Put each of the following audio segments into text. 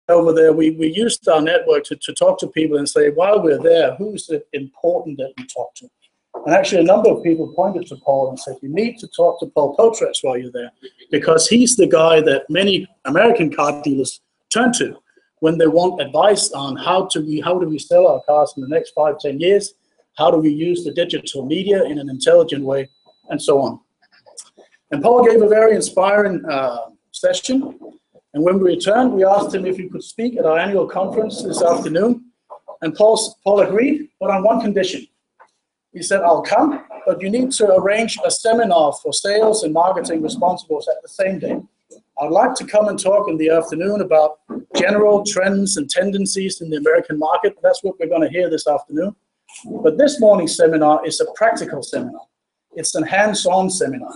over there, we used our network to talk to people and say, while we're there, who's it important that we talk to? And actually, a number of people pointed to Paul and said, you need to talk to Paul Potres while you're there, because he's the guy that many American car dealers turn to when they want advice on how do we sell our cars in the next 5-10 years, how do we use the digital media in an intelligent way, and so on. And Paul gave a very inspiring session. And when we returned, we asked him if he could speak at our annual conference this afternoon. And Paul agreed, but on one condition. He said, I'll come, but you need to arrange a seminar for sales and marketing responsibles at the same day. I'd like to come and talk in the afternoon about general trends and tendencies in the American market. That's what we're going to hear this afternoon. But this morning's seminar is a practical seminar. It's a hands-on seminar.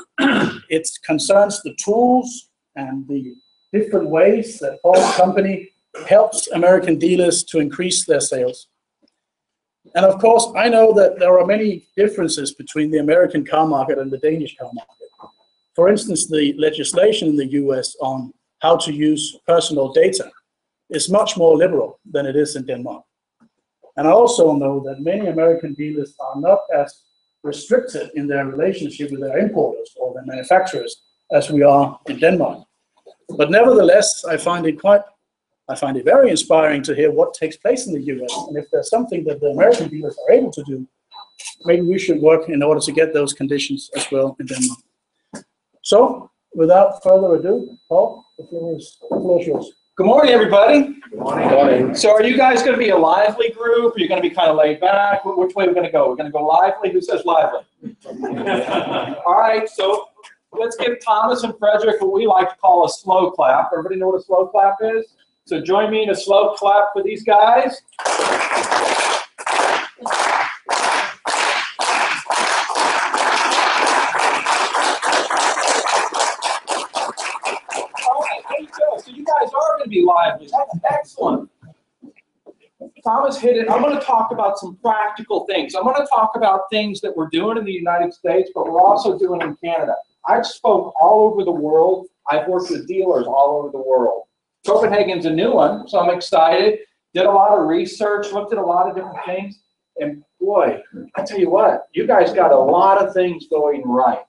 It concerns the tools and the different ways that Paul's company helps American dealers to increase their sales. And of course, I know that there are many differences between the American car market and the Danish car market. For instance, the legislation in the US on how to use personal data is much more liberal than it is in Denmark. And I also know that many American dealers are not as restricted in their relationship with their importers or their manufacturers as we are in Denmark. But nevertheless, I find it very inspiring to hear what takes place in the US. And if there's something that the American dealers are able to do, maybe we should work in order to get those conditions as well in Denmark. So, without further ado, Paul, the floor is yours. Good morning, everybody. Good morning. Good morning. So are you guys going to be a lively group? Are you going to be kind of laid back? Which way are we going to go? We're going to go lively? Who says lively? All right, so let's give Thomas and Frederick what we like to call a slow clap. Everybody know what a slow clap is? So join me in a slow clap for these guys. So you guys are going to be lively. That's excellent. Thomas hit it. I'm going to talk about some practical things. I'm going to talk about things that we're doing in the United States, but we're also doing in Canada. I've spoke all over the world. I've worked with dealers all over the world. Copenhagen's a new one, so I'm excited. Did a lot of research, looked at a lot of different things, and boy, I tell you what, you guys got a lot of things going right.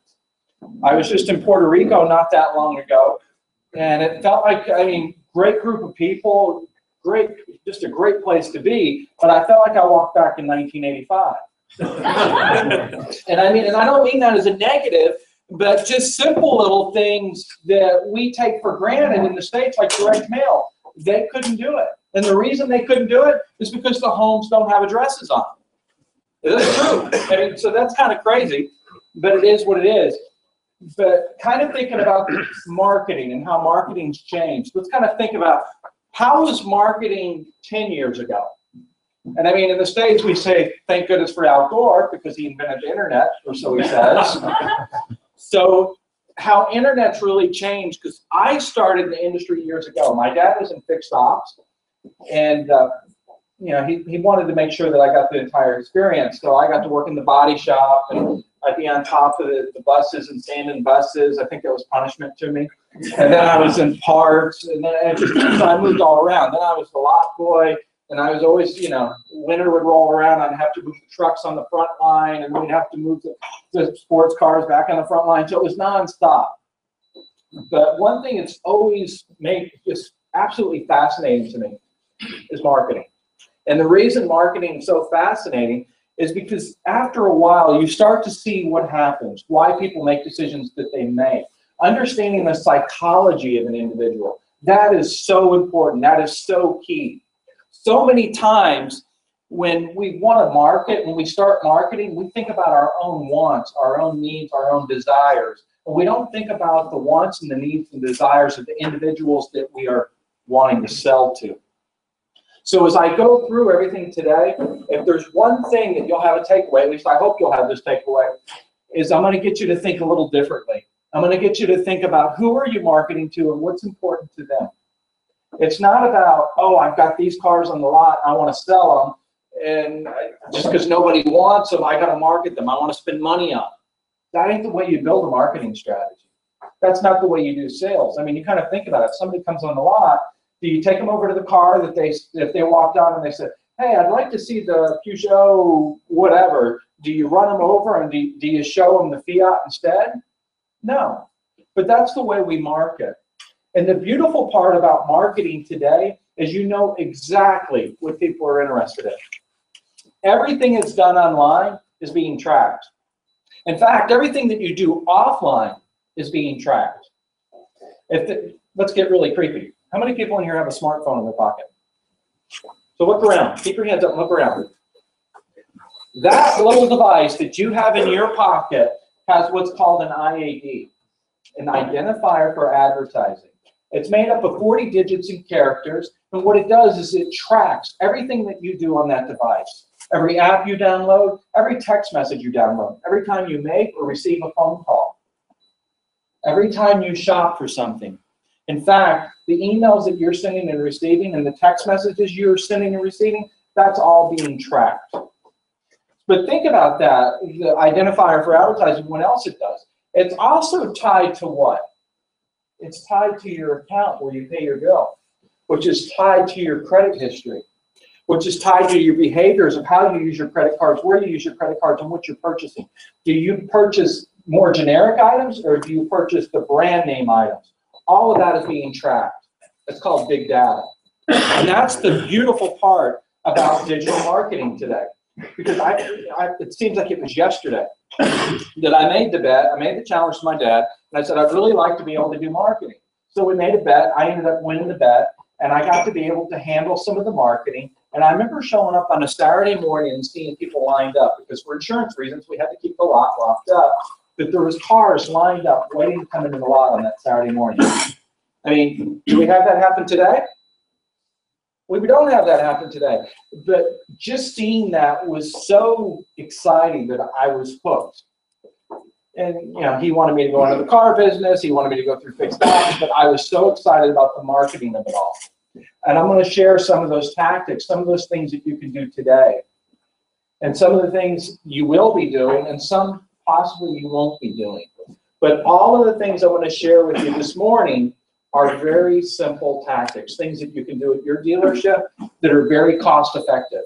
I was just in Puerto Rico not that long ago, and it felt like, I mean, great group of people, great, just a great place to be, but I felt like I walked back in 1985. And I mean, and I don't mean that as a negative, but just simple little things that we take for granted in the States, like direct mail, they couldn't do it. And the reason they couldn't do it is because the homes don't have addresses on them. It is true. I mean, so that's kind of crazy, but it is what it is. But kind of thinking about marketing and how marketing's changed, let's kind of think about how was marketing 10 years ago? And I mean, in the States, we say, thank goodness for Al Gore, because he invented the internet, or so he says. So how internet's really changed, because I started in the industry years ago. My dad was in fixed ops, and you know, he wanted to make sure that I got the entire experience. So I got to work in the body shop, and I'd be on top of the buses and stand in buses. I think that was punishment to me. And then I was in parts, and then so I moved all around. Then I was the lot boy, and I was always, you know, winter would roll around, I'd have to move the trucks on the front line, and we'd have to move the sports cars back on the front line. So it was nonstop. But one thing that's always made just absolutely fascinating to me is marketing. And the reason marketing is so fascinating is because after a while, you start to see what happens, why people make decisions that they make. Understanding the psychology of an individual, that is so important. That is so key. So many times when we want to market, when we start marketing, we think about our own wants, our own needs, our own desires. And we don't think about the wants and the needs and desires of the individuals that we are wanting to sell to. So as I go through everything today, if there's one thing that you'll have a takeaway, at least I hope you'll have this takeaway, is I'm going to get you to think a little differently. I'm going to get you to think about who are you marketing to and what's important to them. It's not about, oh, I've got these cars on the lot, I want to sell them, and just because nobody wants them, I got to market them. I want to spend money on them. That ain't the way you build a marketing strategy. That's not the way you do sales. I mean, you kind of think about it. Somebody comes on the lot, Do you take them over to the car that if they walked on and they said, hey, I'd like to see the Peugeot whatever, do you run them over and do you show them the Fiat instead? No. But that's the way we market. And the beautiful part about marketing today is you know exactly what people are interested in. Everything that's done online is being tracked. In fact, everything that you do offline is being tracked. Let's get really creepy. How many people in here have a smartphone in their pocket? So look around. Keep your hands up and look around. That little device that you have in your pocket has what's called an IAD, an identifier for advertising. It's made up of 40 digits and characters, and what it does is it tracks everything that you do on that device. Every app you download, every text message you download, every time you make or receive a phone call, every time you shop for something. In fact, the emails that you're sending and receiving and the text messages you're sending and receiving, that's all being tracked. But think about that, the identifier for advertising, what else it does. It's also tied to what? It's tied to your account where you pay your bill, which is tied to your credit history, which is tied to your behaviors of how you use your credit cards, where you use your credit cards, and what you're purchasing. Do you purchase more generic items, or do you purchase the brand name items? All of that is being tracked. It's called big data. And that's the beautiful part about digital marketing today. Because it seems like it was yesterday that I made the bet, I made the challenge to my dad, and I said, I'd really like to be able to do marketing. So we made a bet, I ended up winning the bet, and I got to be able to handle some of the marketing. And I remember showing up on a Saturday morning and seeing people lined up, because for insurance reasons, we had to keep the lot locked up. But there was cars lined up waiting to come into the lot on that Saturday morning. I mean, do we have that happen today? We don't have that happen today. But just seeing that was so exciting that I was hooked. And you know, he wanted me to go into the car business, he wanted me to go through fixed ops, but I was so excited about the marketing of it all. And I'm going to share some of those tactics, some of those things that you can do today. And some of the things you will be doing, and some possibly you won't be doing. But all of the things I want to share with you this morning are very simple tactics, things that you can do at your dealership that are very cost effective.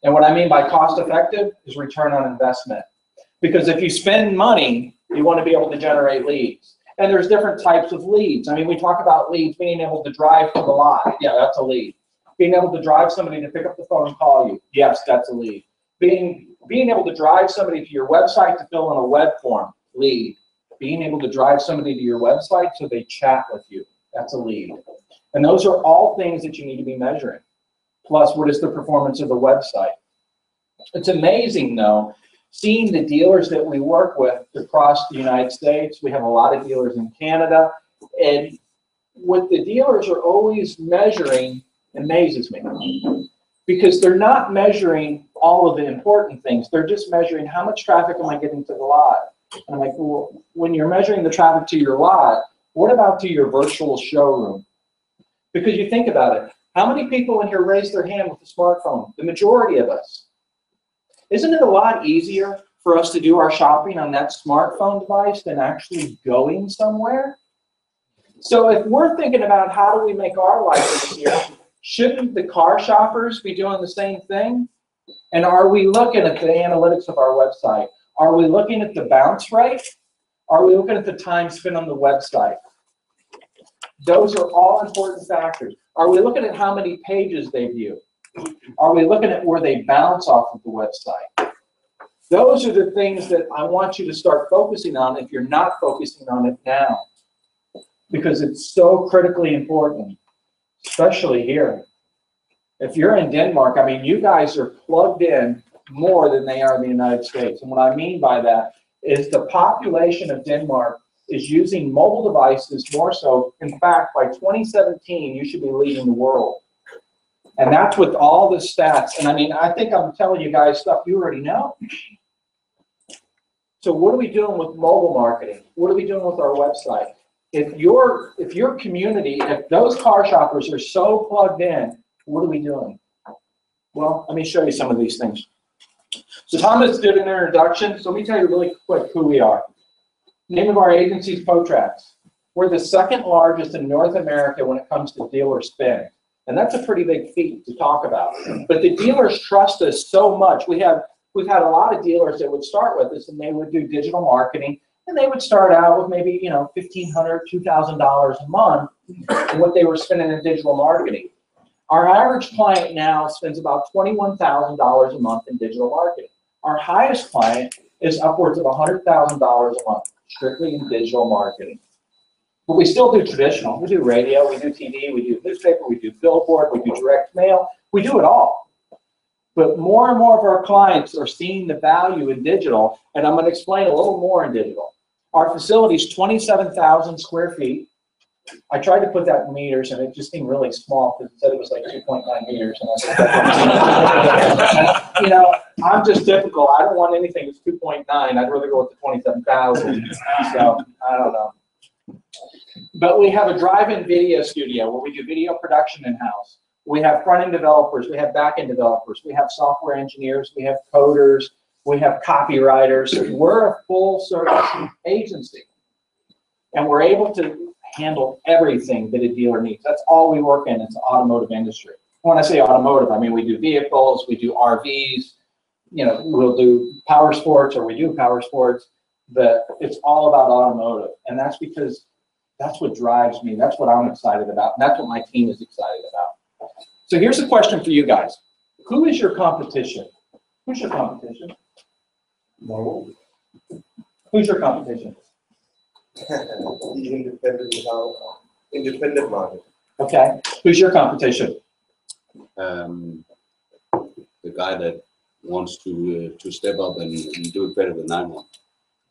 And what I mean by cost effective is return on investment. Because if you spend money, you want to be able to generate leads. And there's different types of leads. I mean, we talk about leads, being able to drive to the lot. Yeah, that's a lead. Being able to drive somebody to pick up the phone and call you. Yes, that's a lead. Being able to drive somebody to your website to fill in a web form. Lead. Being able to drive somebody to your website so they chat with you. That's a lead. And those are all things that you need to be measuring. Plus, what is the performance of the website? It's amazing, though, seeing the dealers that we work with across the United States. We have a lot of dealers in Canada. And what the dealers are always measuring amazes me. Because they're not measuring all of the important things. They're just measuring how much traffic am I getting to the lot. And I'm like, well, when you're measuring the traffic to your lot, what about to your virtual showroom? Because you think about it, how many people in here raise their hand with a smartphone? The majority of us. Isn't it a lot easier for us to do our shopping on that smartphone device than actually going somewhere? So if we're thinking about how do we make our life easier, shouldn't the car shoppers be doing the same thing? And are we looking at the analytics of our website? Are we looking at the bounce rate? Are we looking at the time spent on the website? Those are all important factors. Are we looking at how many pages they view? Are we looking at where they bounce off of the website? Those are the things that I want you to start focusing on if you're not focusing on it now. Because it's so critically important, especially here. If you're in Denmark, I mean, you guys are plugged in more than they are in the United States. And what I mean by that is the population of Denmark is using mobile devices more so. In fact, by 2017, you should be leading the world. And that's with all the stats. And I mean, I think I'm telling you guys stuff you already know. So what are we doing with mobile marketing? What are we doing with our website? If your community, if those car shoppers are so plugged in, what are we doing? Well, let me show you some of these things. So Thomas did an introduction, so let me tell you really quick who we are. Name of our agency is Potrax. We're the second largest in North America when it comes to dealer spend. And that's a pretty big feat to talk about. But the dealers trust us so much. We've had a lot of dealers that would start with us and they would do digital marketing, and they would start out with maybe, you know, $1,500, $2,000 a month in what they were spending in digital marketing. Our average client now spends about $21,000 a month in digital marketing. Our highest client is upwards of $100,000 a month, strictly in digital marketing. But we still do traditional. We do radio, we do TV, we do newspaper, we do billboard, we do direct mail. We do it all. But more and more of our clients are seeing the value in digital, and I'm going to explain a little more in digital. Our facility is 27,000 square feet. I tried to put that in meters, and it just seemed really small because it said it was like 2.9 meters. And I said, you know, I'm just typical. I don't want anything that's 2.9. I'd rather go with the 27,000. So I don't know. But we have a drive-in video studio where we do video production in-house. We have front-end developers. We have back-end developers. We have software engineers. We have coders. We have copywriters. We're a full-service agency, and we're able to handle everything that a dealer needs. That's all we work in. It's the automotive industry. When I say automotive, I mean we do vehicles, we do RVs, you know, we'll do power sports, or we do power sports, but it's all about automotive. And that's because that's what drives me. That's what I'm excited about. And that's what my team is excited about. So here's a question for you guys. Who is your competition? Who's your competition? No. Who's your competition? Independent market. Okay. Who's your competition? The guy that wants to step up and do it better than I want.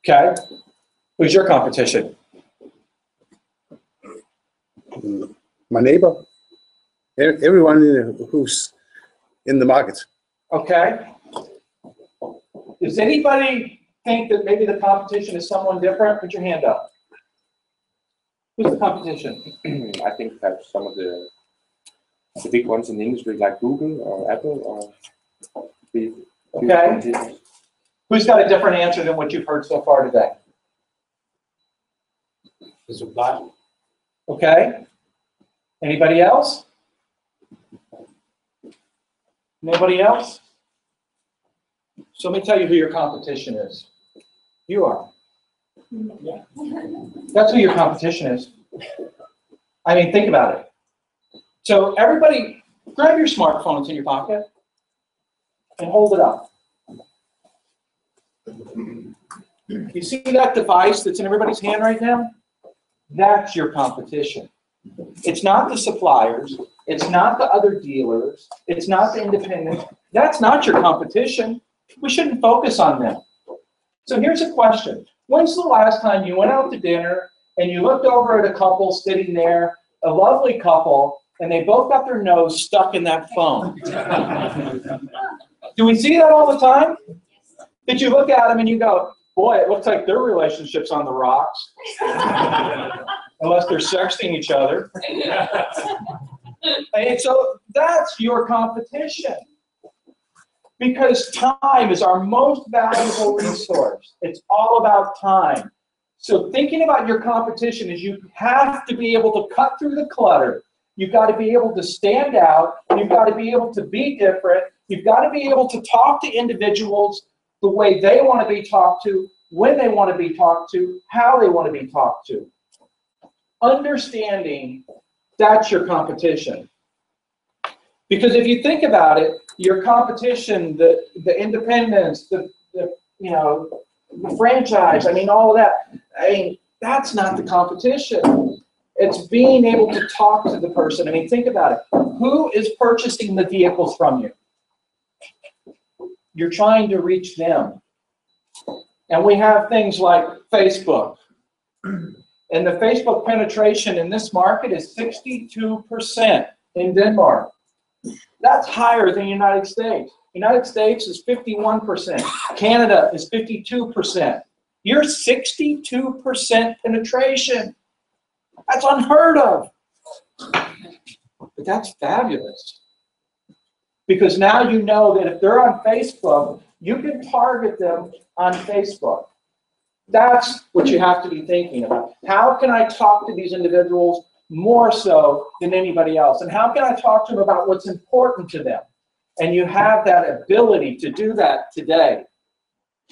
Okay. Who's your competition? My neighbor. Everyone who's in the market. Okay. Does anybody think that maybe the competition is someone different? Put your hand up. Who's the competition? I think that some of the big ones in the industry, like Google or Apple, or okay. Who's got a different answer than what you've heard so far today? The supply. Okay. Anybody else? Nobody else? So let me tell you who your competition is. You are. Yeah. That's who your competition is. I mean, think about it. So everybody, grab your smartphone, it's in your pocket, and hold it up. You see that device that's in everybody's hand right now? That's your competition. It's not the suppliers. It's not the other dealers. It's not the independents. That's not your competition. We shouldn't focus on them. So here's a question. When's the last time you went out to dinner and you looked over at a couple sitting there, a lovely couple, and they both got their nose stuck in that phone? Do we see that all the time? Did you look at them and you go, boy, it looks like their relationship's on the rocks. Unless they're sexting each other. And so that's your competition. Because time is our most valuable resource. It's all about time. So thinking about your competition is you have to be able to cut through the clutter. You've got to be able to stand out. You've got to be able to be different. You've got to be able to talk to individuals the way they want to be talked to, when they want to be talked to, how they want to be talked to. Understanding that's your competition. Because if you think about it, your competition, the independence, the franchise, I mean, all of that, I mean, that's not the competition. It's being able to talk to the person. I mean, think about it. Who is purchasing the vehicles from you? You're trying to reach them. And we have things like Facebook. And the Facebook penetration in this market is 62% in Denmark. That's higher than the United States. United States is 51%. Canada is 52%. You're 62% penetration. That's unheard of. But that's fabulous. Because now you know that if they're on Facebook, you can target them on Facebook. That's what you have to be thinking about. How can I talk to these individuals more so than anybody else? And how can I talk to them about what's important to them? And you have that ability to do that today.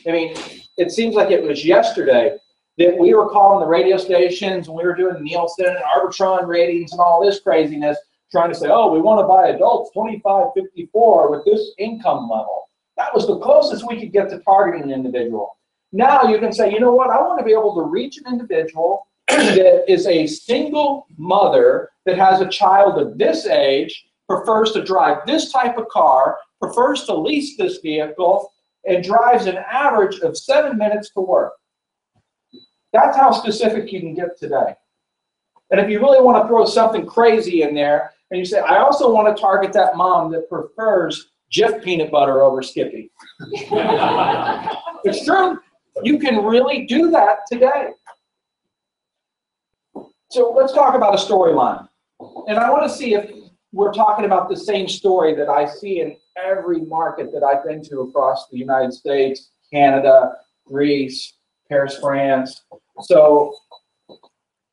I mean, it seems like it was yesterday that we were calling the radio stations and we were doing Nielsen and Arbitron ratings and all this craziness, trying to say, oh, we want to buy adults 25, 54 with this income level. That was the closest we could get to targeting an individual. Now you can say, you know what, I want to be able to reach an individual that is a single mother that has a child of this age, prefers to drive this type of car, prefers to lease this vehicle, and drives an average of 7 minutes to work. That's how specific you can get today. And if you really want to throw something crazy in there, and you say, I also want to target that mom that prefers Jif peanut butter over Skippy. It's true. You can really do that today. So let's talk about a storyline. And I want to see if we're talking about the same story that I see in every market that I've been to across the United States, Canada, Greece, Paris, France. So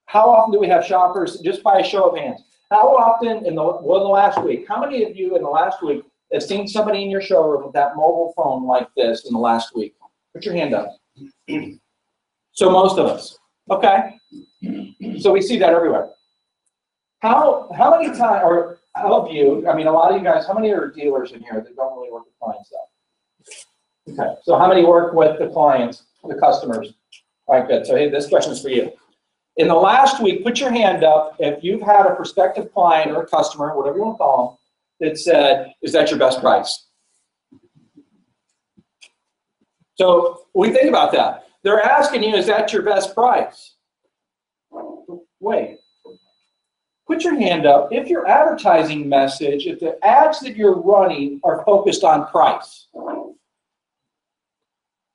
how often do we have shoppers, just by a show of hands? How often in the last week, how many of you in the last week have seen somebody in your showroom with that mobile phone like this in the last week? Put your hand up. So most of us. Okay. So we see that everywhere. How many times, or of you, I mean, a lot of you guys, how many are dealers in here that don't really work with clients though? Okay. So how many work with the clients, the customers? All right, good. So hey, this question is for you. In the last week, put your hand up if you've had a prospective client or a customer, whatever you want to call them, that said, is that your best price? So we think about that. They're asking you, is that your best price? Wait. Put your hand up if your advertising message, if the ads that you're running are focused on price.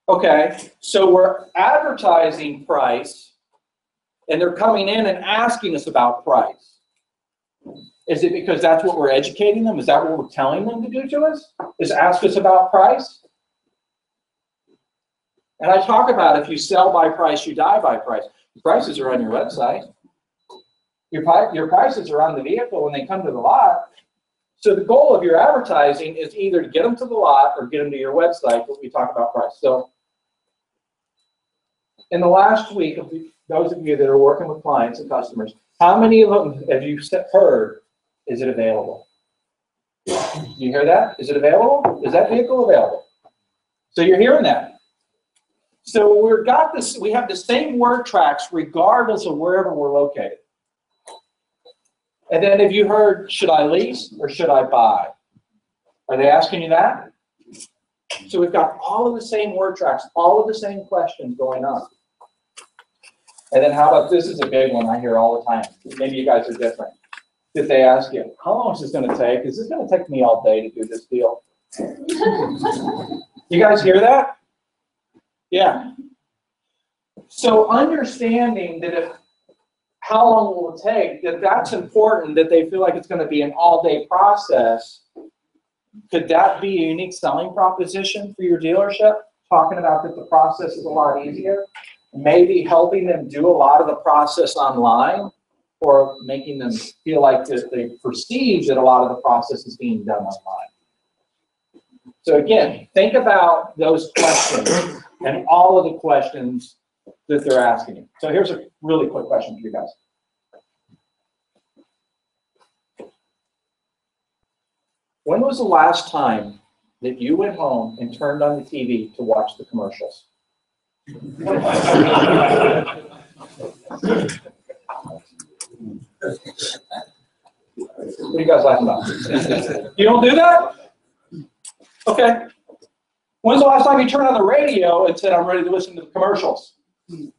Okay, so we're advertising price, and they're coming in and asking us about price. Is it because that's what we're educating them? Is that what we're telling them to do to us? Is ask us about price? And I talk about if you sell by price, you die by price. The prices are on your website. Your prices are on the vehicle when they come to the lot. So the goal of your advertising is either to get them to the lot or get them to your website when we talk about price. So in the last week, those of you that are working with clients and customers, how many of them have you heard, is it available? You hear that? Is it available? Is that vehicle available? So you're hearing that. So we have the same word tracks regardless of wherever we're located. And then have you heard, should I lease or should I buy? Are they asking you that? So we've got all of the same word tracks, all of the same questions going on. And then how about, this is a big one I hear all the time. Maybe you guys are different. If they ask you, how long is this going to take? Is this going to take me all day to do this deal? You guys hear that? Yeah. So understanding that how long will it take, that's important, that they feel like it's going to be an all-day process. Could that be a unique selling proposition for your dealership? Talking about that the process is a lot easier? Maybe helping them do a lot of the process online, or making them feel like they perceive that a lot of the process is being done online. So again, think about those questions and all of the questions that they're asking you. So here's a really quick question for you guys. When was the last time that you went home and turned on the TV to watch the commercials? What are you guys laughing about? You don't do that? Okay. When's the last time you turned on the radio and said, I'm ready to listen to the commercials? We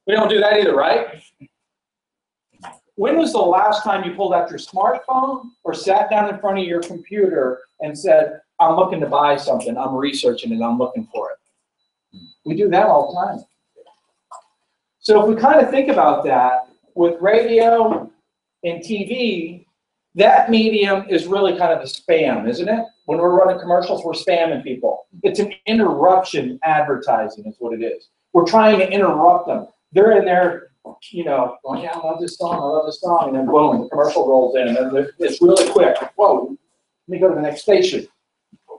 don't do that either, right? When was the last time you pulled out your smartphone or sat down in front of your computer and said, I'm looking to buy something, I'm researching it, I'm looking for it? We do that all the time. So if we kind of think about that, with radio and TV, that medium is really kind of a spam, isn't it? When we're running commercials, we're spamming people. It's an interruption advertising is what it is. We're trying to interrupt them. They're in there, you know, going, yeah, I love this song, and then boom, the commercial rolls in, and it's really quick. Whoa, let me go to the next station.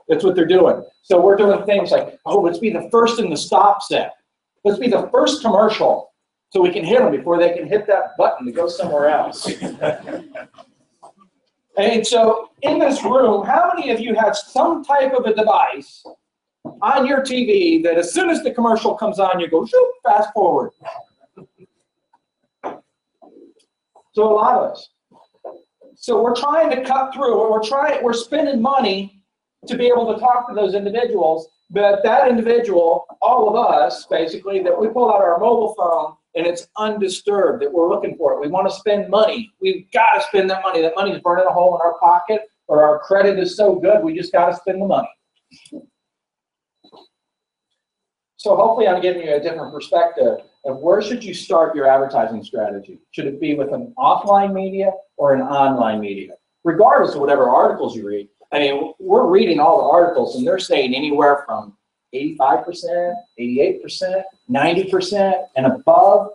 That's what they're doing. So we're doing things like, oh, let's be the first in the stop set. Let's be the first commercial so we can hit them before they can hit that button to go somewhere else. And so in this room, how many of you have some type of a device on your TV that as soon as the commercial comes on, you go, shoot, fast forward? So a lot of us. So we're trying to cut through. We're spending money to be able to talk to those individuals, but that individual, all of us, basically, that we pull out our mobile phone and it's undisturbed, that we're looking for it. We want to spend money. We've got to spend that money. That money is burning a hole in our pocket, or our credit is so good, we just got to spend the money. So hopefully I'm giving you a different perspective of where should you start your advertising strategy. Should it be with an offline media or an online media? Regardless of whatever articles you read. I mean, we're reading all the articles and they're saying anywhere from 85%, 88%, 90%, and above,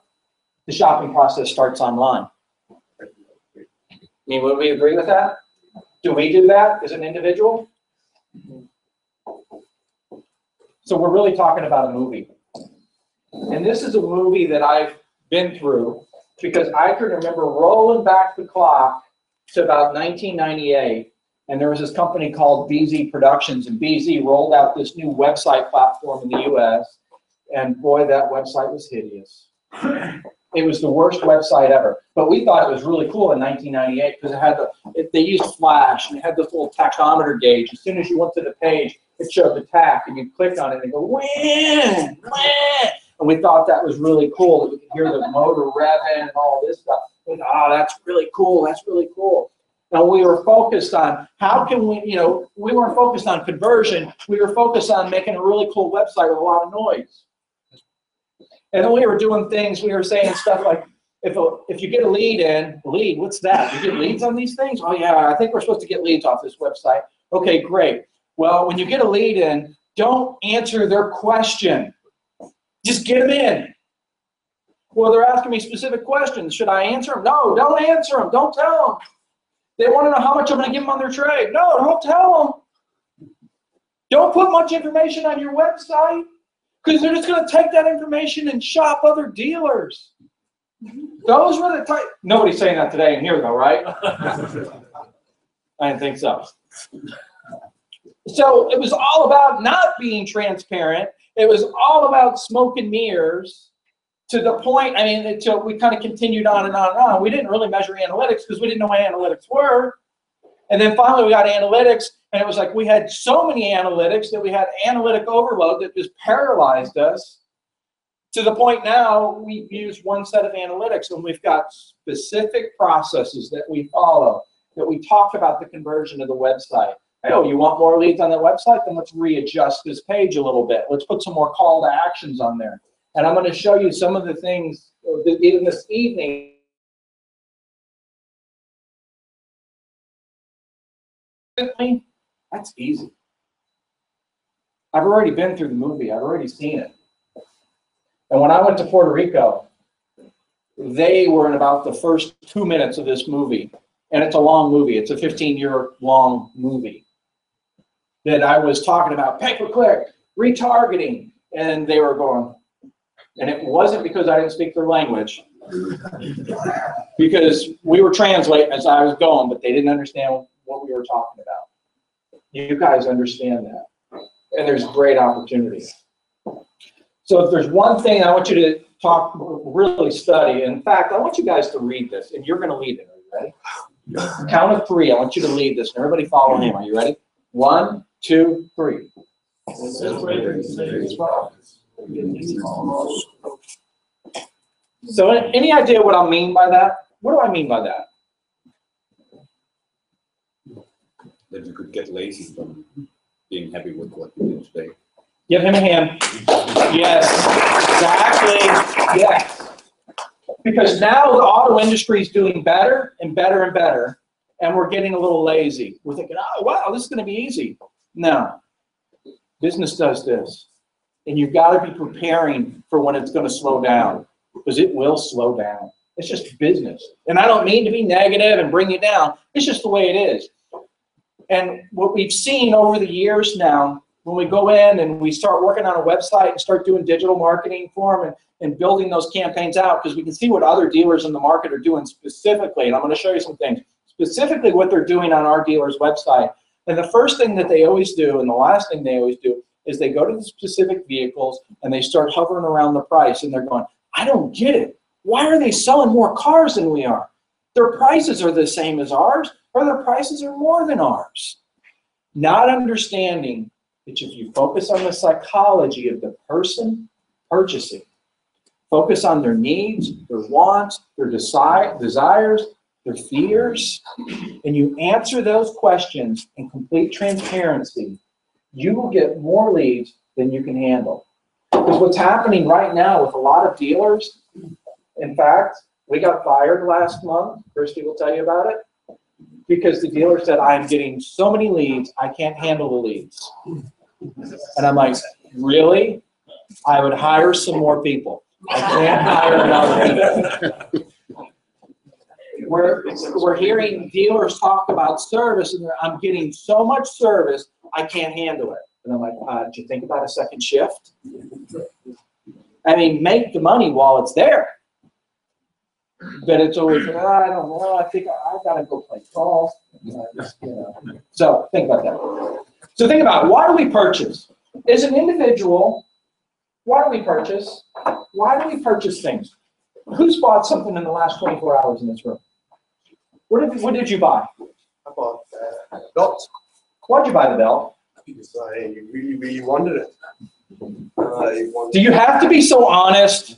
the shopping process starts online. I mean, would we agree with that? Do we do that as an individual? So we're really talking about a movie. And this is a movie that I've been through because I can remember rolling back the clock to about 1998. And there was this company called BZ Productions, and BZ rolled out this new website platform in the US, and boy, that website was hideous. It was the worst website ever. But we thought it was really cool in 1998 because it had they used Flash, and it had this little tachometer gauge. As soon as you went to the page, it showed the tack, and you click on it and go, wah, wah. And we thought that was really cool, that we could hear the motor revving and all this stuff. We thought, oh, that's really cool, that's really cool. And we were focused on how can we, you know, we weren't focused on conversion. We were focused on making a really cool website with a lot of noise. And then we were doing things, we were saying stuff like, if you get a lead, what's that? You get leads on these things? Oh yeah, I think we're supposed to get leads off this website. Okay, great. Well, when you get a lead in, don't answer their question. Just get them in. Well, they're asking me specific questions. Should I answer them? No, don't answer them. Don't tell them. They want to know how much I'm going to give them on their trade. No, don't tell them. Don't put much information on your website because they're just going to take that information and shop other dealers. Those were the type. Nobody's saying that today in here, though, right? I didn't think so. So it was all about not being transparent. It was all about smoke and mirrors. To the point, I mean, until we kind of continued on and on and on. We didn't really measure analytics because we didn't know what analytics were. And then finally we got analytics, and it was like we had so many analytics that we had analytic overload that just paralyzed us. To the point now we use one set of analytics, and we've got specific processes that we follow, that we talk about the conversion of the website. Oh, you want more leads on that website? Then let's readjust this page a little bit. Let's put some more call to actions on there. And I'm going to show you some of the things even this evening. That's easy. I've already been through the movie. I've already seen it. And when I went to Puerto Rico, they were in about the first 2 minutes of this movie. And it's a long movie. It's a 15-year-long movie that I was talking about pay-per-click, retargeting, and they were going. And it wasn't because I didn't speak their language, because we were translating as I was going, but they didn't understand what we were talking about. You guys understand that. And there's great opportunity. So if there's one thing I want you to really study, in fact, I want you guys to read this, and you're going to lead it. Are you ready? Count of three. I want you to lead this, and everybody follow him. Are you ready? 1, 2, 3. So any idea what I mean by that? What do I mean by that? That you could get lazy from being happy with what you did today. Give him a hand. Yes, exactly. Yes. Because now the auto industry is doing better and better and better, and we're getting a little lazy. We're thinking, oh, wow, this is going to be easy. No. Business does this. And you've got to be preparing for when it's going to slow down, because it will slow down. It's just business. And I don't mean to be negative and bring you down. It's just the way it is. And what we've seen over the years now, when we go in and we start working on a website and start doing digital marketing for them and building those campaigns out, because we can see what other dealers in the market are doing specifically. And I'm going to show you some things, specifically what they're doing on our dealer's website. And the first thing that they always do, and the last thing they always do, is they go to the specific vehicles and they start hovering around the price, and they're going, I don't get it. Why are they selling more cars than we are? Their prices are the same as ours, or their prices are more than ours. Not understanding that if you focus on the psychology of the person purchasing, focus on their needs, their wants, their desires, their fears, and you answer those questions in complete transparency, you will get more leads than you can handle. Because what's happening right now with a lot of dealers, in fact, we got fired last month. Christy will tell you about it. Because the dealer said, I'm getting so many leads, I can't handle the leads. And I'm like, really? I would hire some more people. I can't hire another people. We're hearing dealers talk about service, and I'm getting so much service, I can't handle it. And I'm like, did you think about a second shift? I mean, make the money while it's there. But it's always, I don't know, I think I gotta go play golf. So think about that. So think about, why do we purchase? As an individual, why do we purchase? Why do we purchase things? Who's bought something in the last 24 hours in this room? What did you buy? I bought a belt. Why'd you buy the belt? Because I really, really wanted it. Do you have to be so honest?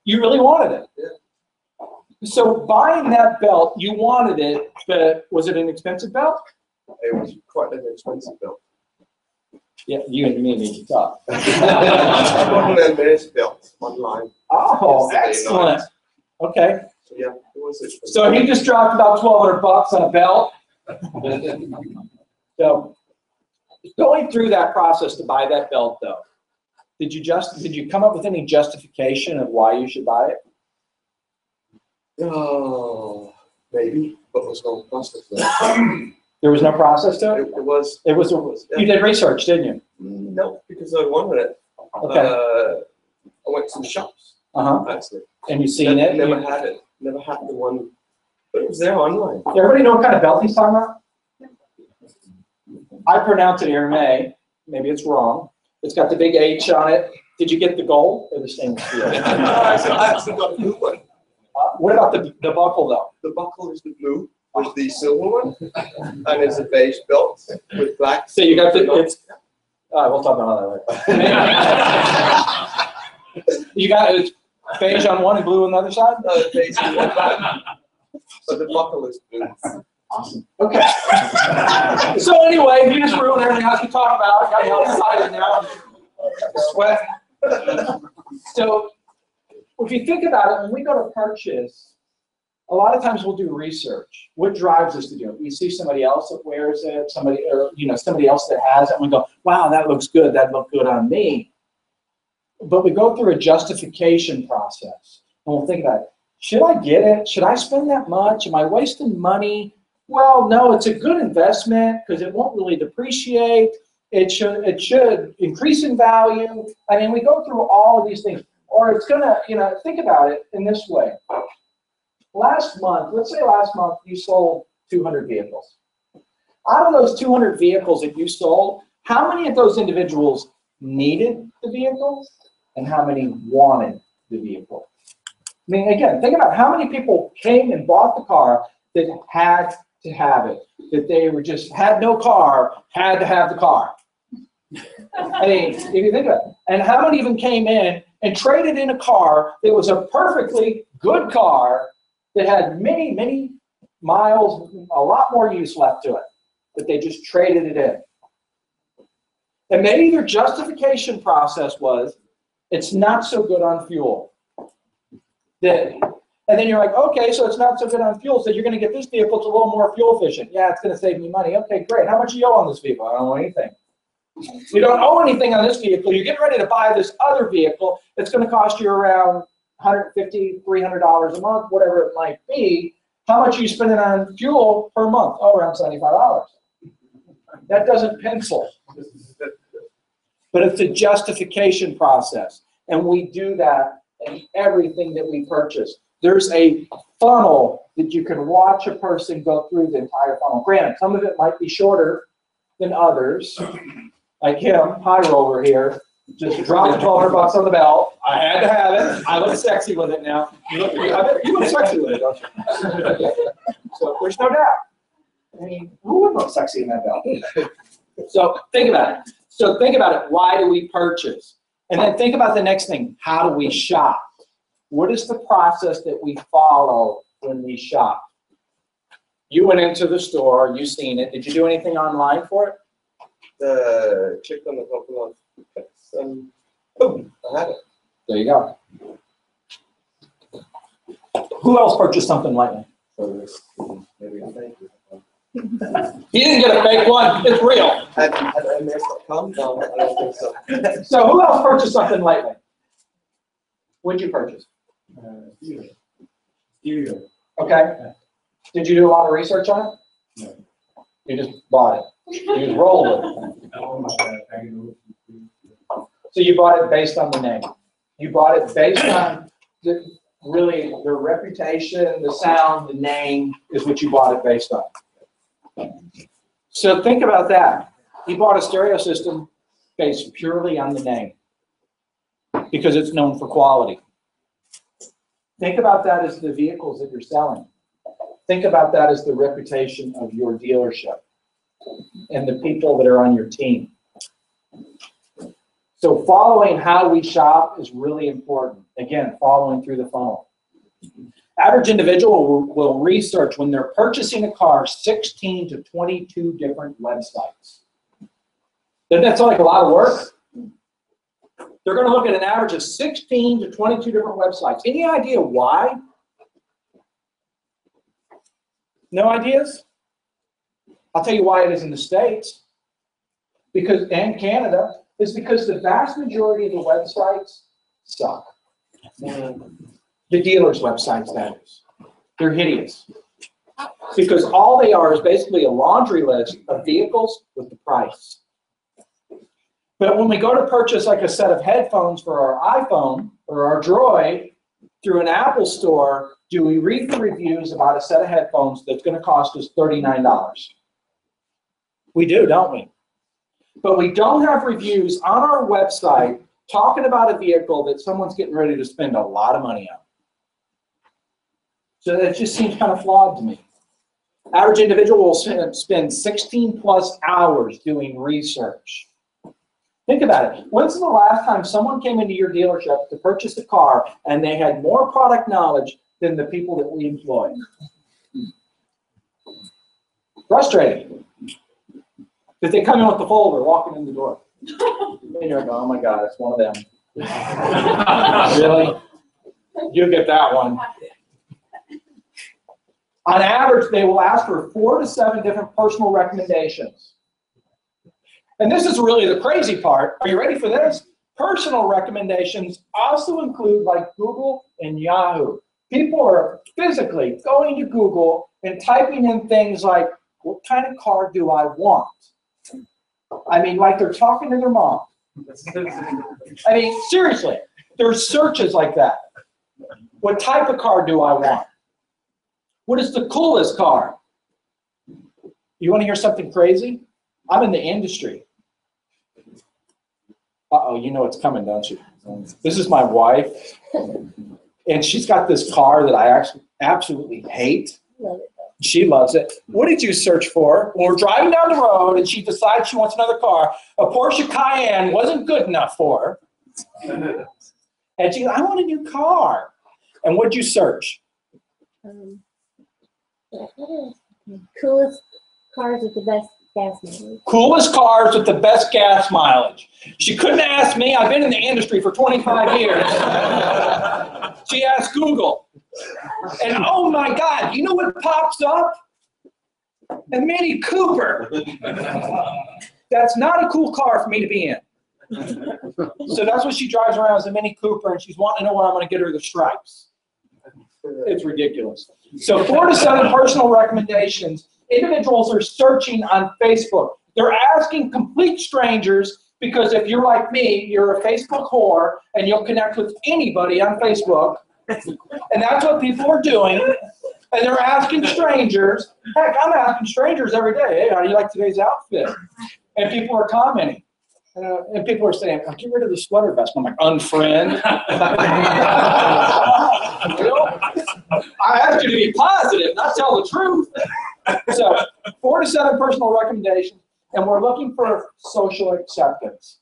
You really wanted it. Yeah. So buying that belt, you wanted it, but was it an expensive belt? It was quite an expensive belt. Yeah, you and me need to talk. I bought an Danish belt online. Oh, Yesterday excellent. night. Okay. So yeah, it was expensive. So he just dropped about $1,200 on a belt. So going through that process to buy that belt, though, did you come up with any justification of why you should buy it? Oh, maybe, but there was no process there. There was no process to it? It was. You did research, didn't you? No, because I wanted it. Okay. I went to the shops, actually. And you seen it? Never had it. Never had the one, but it was there online. Everybody know what kind of belt he's talking about? I pronounce it Hermes. Maybe it's wrong. It's got the big H on it. Did you get the gold or the stainless steel? I actually got a blue one. What about the buckle, though? The buckle is the blue with the silver one, and it's a beige belt with black. So you got it's. We'll talk about that later. You got it's beige on one and blue on the other side? Beige and black. But the buckle is blue. Awesome. Okay. So anyway, you just ruined everything else we talked about. Got me all excited now. Sweat. So if you think about it, when we go to purchase, a lot of times we'll do research. What drives us to do it? We see somebody else that wears it, somebody else that has it, and we go, wow, that looks good. That looked good on me. But we go through a justification process, and we'll think about it. Should I get it? Should I spend that much? Am I wasting money? Well, no, it's a good investment because it won't really depreciate. It should increase in value. I mean, we go through all of these things. Or it's gonna, think about it in this way. Last month, let's say last month you sold 200 vehicles. Out of those 200 vehicles that you sold, how many of those individuals needed the vehicle and how many wanted the vehicle? I mean, again, think about how many people came and bought the car that had to have it, that they were just had no car, had to have the car. I mean, if you think about it, and how many even came in and traded in a car that was a perfectly good car that had many, many miles, a lot more use left to it, that they just traded it in. And maybe their justification process was, it's not so good on fuel. And then you're like, okay, so it's not so good on fuel, so you're going to get this vehicle, it's a little more fuel efficient. Yeah, it's going to save me money. Okay, great. How much do you owe on this vehicle? I don't owe anything. You don't owe anything on this vehicle. You're getting ready to buy this other vehicle. It's going to cost you around $150, $300 a month, whatever it might be. How much are you spending on fuel per month? Oh, around $75. That doesn't pencil. But it's a justification process. And we do that in everything that we purchase. There's a funnel that you can watch a person go through the entire funnel. Granted, some of it might be shorter than others. Like him, high roller here, just dropped $1,200 on the belt. I had to have it. I look sexy with it now. You look sexy with it, don't you? So there's no doubt. I mean, who would look sexy in that belt? So think about it. So think about it. Why do we purchase? And then think about the next thing. How do we shop? What is the process that we follow when we shop? You went into the store. You've seen it. Did you do anything online for it? Clicked on the couple of clicks and boom, I had it. There you go. Who else purchased something lately? Maybe a fake. He didn't get a fake one. It's real. Had MS.com? No, I don't think so. So who else purchased something lately? What did you purchase? Stereo. Okay. Did you do a lot of research on it? No. You just bought it. You just rolled it. So you bought it based on the name. You bought it based on really the reputation, the sound, the name is what you bought it based on. So think about that. You bought a stereo system based purely on the name because it's known for quality. Think about that as the vehicles that you're selling. Think about that as the reputation of your dealership and the people that are on your team. So following how we shop is really important. Again, following through the funnel. Average individual will research when they're purchasing a car 16 to 22 different websites. Doesn't that sound like a lot of work? They're going to look at an average of 16 to 22 different websites. Any idea why? No ideas? I'll tell you why it is in the States. And Canada. Is because the vast majority of the websites suck. The dealers' websites, that is. They're hideous. Because all they are is basically a laundry list of vehicles with the price. But when we go to purchase like a set of headphones for our iPhone or our Droid through an Apple store, do we read the reviews about a set of headphones that's going to cost us $39? We do, don't we? But we don't have reviews on our website talking about a vehicle that someone's getting ready to spend a lot of money on. So that just seems kind of flawed to me. Average individual will spend 16 plus hours doing research. Think about it. When's the last time someone came into your dealership to purchase a car and they had more product knowledge than the people that we employ? Frustrating. Because they come in with the folder, walking in the door. And you're going, oh my God, it's one of them. Really? You get that one. On average, they will ask for 4 to 7 different personal recommendations. And this is really the crazy part. Are you ready for this? Personal recommendations also include like Google and Yahoo. People are physically going to Google and typing in things like, what kind of car do I want? I mean, like they're talking to their mom. I mean, seriously, there's searches like that. What type of car do I want? What is the coolest car? You want to hear something crazy? I'm in the industry. Uh-oh, you know it's coming, don't you? This is my wife, and she's got this car that I actually absolutely hate. Love it. She loves it. What did you search for? When we're driving down the road and she decides she wants another car, a Porsche Cayenne wasn't good enough for her. And she goes, I want a new car. And what did you search? Coolest cars with the best gas mileage. Coolest cars with the best gas mileage. She couldn't ask me. I've been in the industry for 25 years. She asked Google. And oh my God, you know what pops up? A Mini Cooper. That's not a cool car for me to be in. So that's what she drives around as a Mini Cooper, and she's wanting to know when I'm going to get her the stripes. It's ridiculous. So 4 to 7 personal recommendations. Individuals are searching on Facebook. They're asking complete strangers, because if you're like me, you're a Facebook whore, and you'll connect with anybody on Facebook. And that's what people are doing. And they're asking strangers. Heck, I'm asking strangers every day, hey, how do you like today's outfit? And people are commenting. And people are saying, oh, get rid of the sweater vest. I'm like, unfriend. I asked you to be positive, not tell the truth. So 4 to 7 personal recommendations, and we're looking for social acceptance.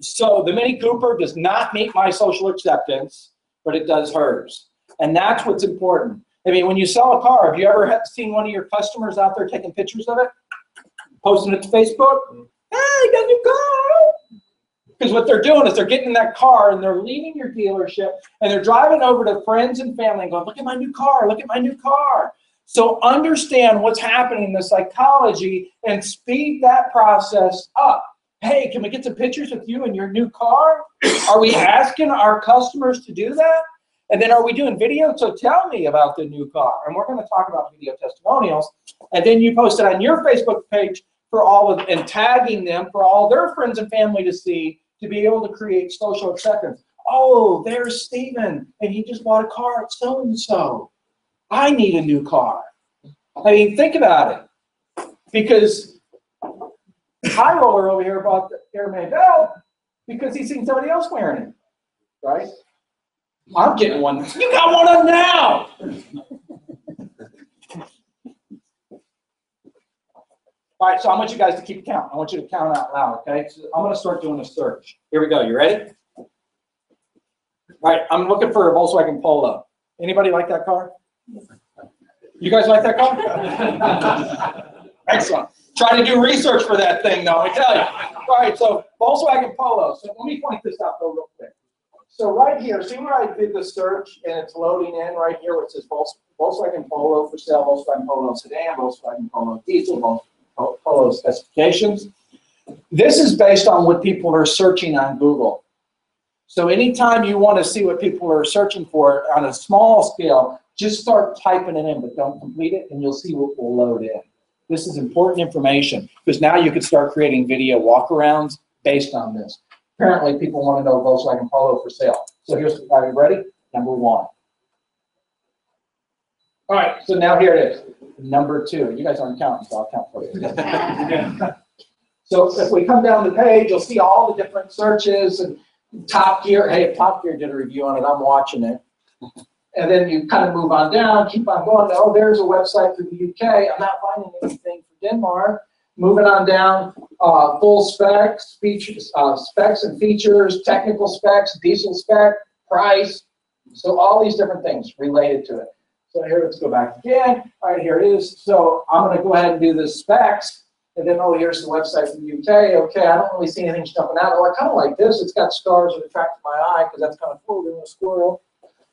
So the Mini Cooper does not meet my social acceptance, but it does hers. And that's what's important. I mean, when you sell a car, have you ever seen one of your customers out there taking pictures of it? Posting it to Facebook? Hey, I got a new car! Because what they're doing is they're getting in that car and they're leaving your dealership and they're driving over to friends and family and going, look at my new car, look at my new car. So understand what's happening in the psychology and speed that process up. Hey, can we get some pictures with you in your new car? Are we asking our customers to do that? And then are we doing video? So tell me about the new car. And we're going to talk about video testimonials. And then you post it on your Facebook page for all of, and tagging them for all their friends and family to see, to be able to create social acceptance. Oh, there's Stephen, and he just bought a car at so-and-so. I need a new car. I mean, think about it. Because High Roller over here bought the Airman belt because he's seen somebody else wearing it, right? I'm getting one. You got one on now. All right, so I want you guys to keep count. I want you to count out loud, okay? So I'm going to start doing a search. Here we go. You ready? All right, I'm looking for a Volkswagen Polo. Anybody like that car? You guys like that car? Excellent. Try to do research for that thing, though, I tell you. All right, so Volkswagen Polo. So let me point this out real quick. So right here, see where I did the search and it's loading in right here where it says Volkswagen Polo for sale, Volkswagen Polo sedan, Volkswagen Polo diesel, Polo specifications. This is based on what people are searching on Google. So anytime you want to see what people are searching for on a small scale, just start typing it in, but don't complete it, and you'll see what will load in. This is important information because now you can start creating video walkarounds based on this. Apparently, people want to know Volkswagen Polo for sale. So here's, are you ready? Number 1. All right, so now here it is. Number 2. You guys aren't counting, so I'll count for you. So if we come down the page, you'll see all the different searches and Top Gear. Hey, if Top Gear did a review on it, I'm watching it. And then you kind of move on down, keep on going. Oh, there's a website for the UK. I'm not finding anything for Denmark. Moving on down, full specs, features, specs and features, technical specs, diesel spec, price. So all these different things related to it. So here, let's go back again. All right, here it is. So I'm going to go ahead and do the specs. And then, oh, here's the website from the UK. Okay, I don't really see anything jumping out. Oh, I kind of like this. It's got stars that attract my eye because that's kind of cool, doing a squirrel.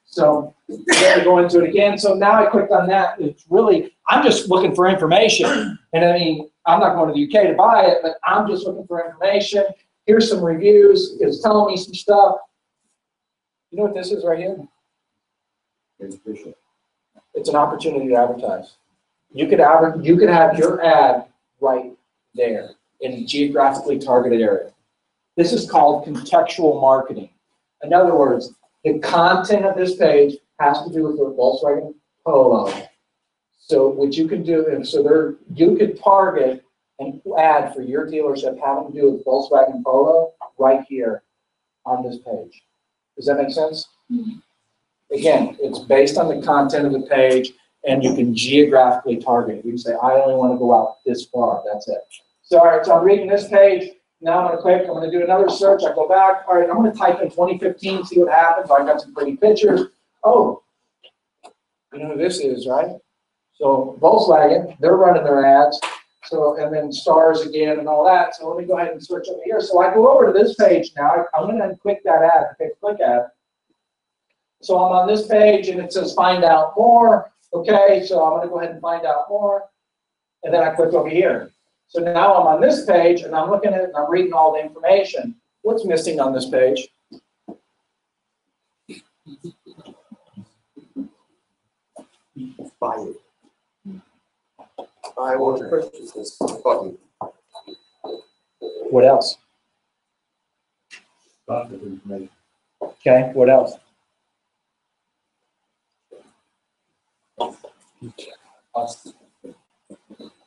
So then we go into it again. So now I clicked on that. It's really, I'm just looking for information. And I mean, I'm not going to the UK to buy it, but I'm just looking for information. Here's some reviews. It's telling me some stuff. You know what this is right here? It's an opportunity to advertise. You could have your ad right there in a geographically targeted area. This is called contextual marketing. In other words, the content of this page has to do with the Volkswagen Polo. So what you can do, and so there, you could target an ad for your dealership having to do with Volkswagen Polo right here on this page. Does that make sense? Mm-hmm. Again, it's based on the content of the page, and you can geographically target it. You can say, I only want to go out this far. That's it. So, all right, so I'm reading this page. Now I'm going to click. I'm going to do another search. I go back. All right, I'm going to type in 2015, see what happens. I got some pretty pictures. Oh, you know who this is, right? So Volkswagen, they're running their ads. So, and then stars again and all that. So let me go ahead and switch over here. So I go over to this page now. I'm going to click that ad, okay, click ad. So I'm on this page and it says find out more. Okay, so I'm going to go ahead and find out more. And then I click over here. So now I'm on this page, and I'm looking at it, and I'm reading all the information. What's missing on this page? Buy it. I want to purchase this button. What else? Lots of information. Okay, what else?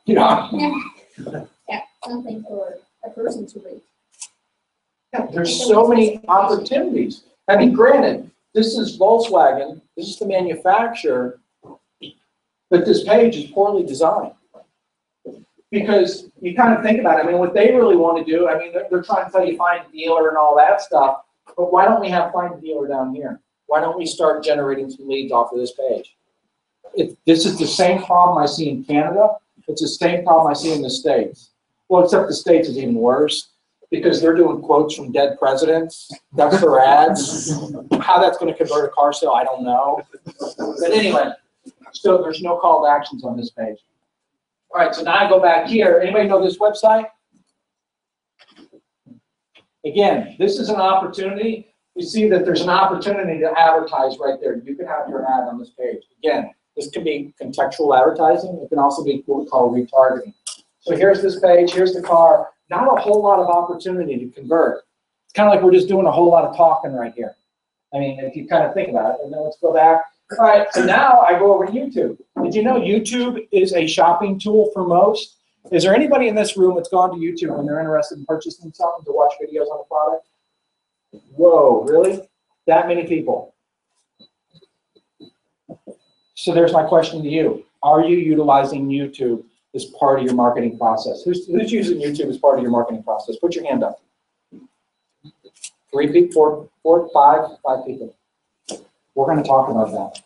You know, Yeah, something for a person to read. there's so many opportunities. I mean, granted, this is Volkswagen, this is the manufacturer, but this page is poorly designed. Because you kind of think about it, I mean, what they really want to do, I mean, they're trying to tell you find a dealer and all that stuff, but why don't we have find a dealer down here? Why don't we start generating some leads off of this page? This is the same problem I see in Canada. It's the same problem I see in the States. Well, except the States is even worse because they're doing quotes from dead presidents. That's their ads. How that's going to convert a car sale, I don't know. But anyway, so there's no call to actions on this page. All right, so now I go back here. Anybody know this website? Again, this is an opportunity. You see that there's an opportunity to advertise right there. You can have your ad on this page. Again, this can be contextual advertising. It can also be what we call retargeting. So here's this page. Here's the car. Not a whole lot of opportunity to convert. It's kind of like we're just doing a whole lot of talking right here. I mean, if you kind of think about it. And then let's go back. All right, so now I go over to YouTube. Did you know YouTube is a shopping tool for most? Is there anybody in this room that's gone to YouTube when they're interested in purchasing something to watch videos on the product? Whoa, really? That many people? So there's my question to you. Are you utilizing YouTube as part of your marketing process? Who's using YouTube as part of your marketing process? Put your hand up. 3 people, 4, 5 people. We're going to talk about that.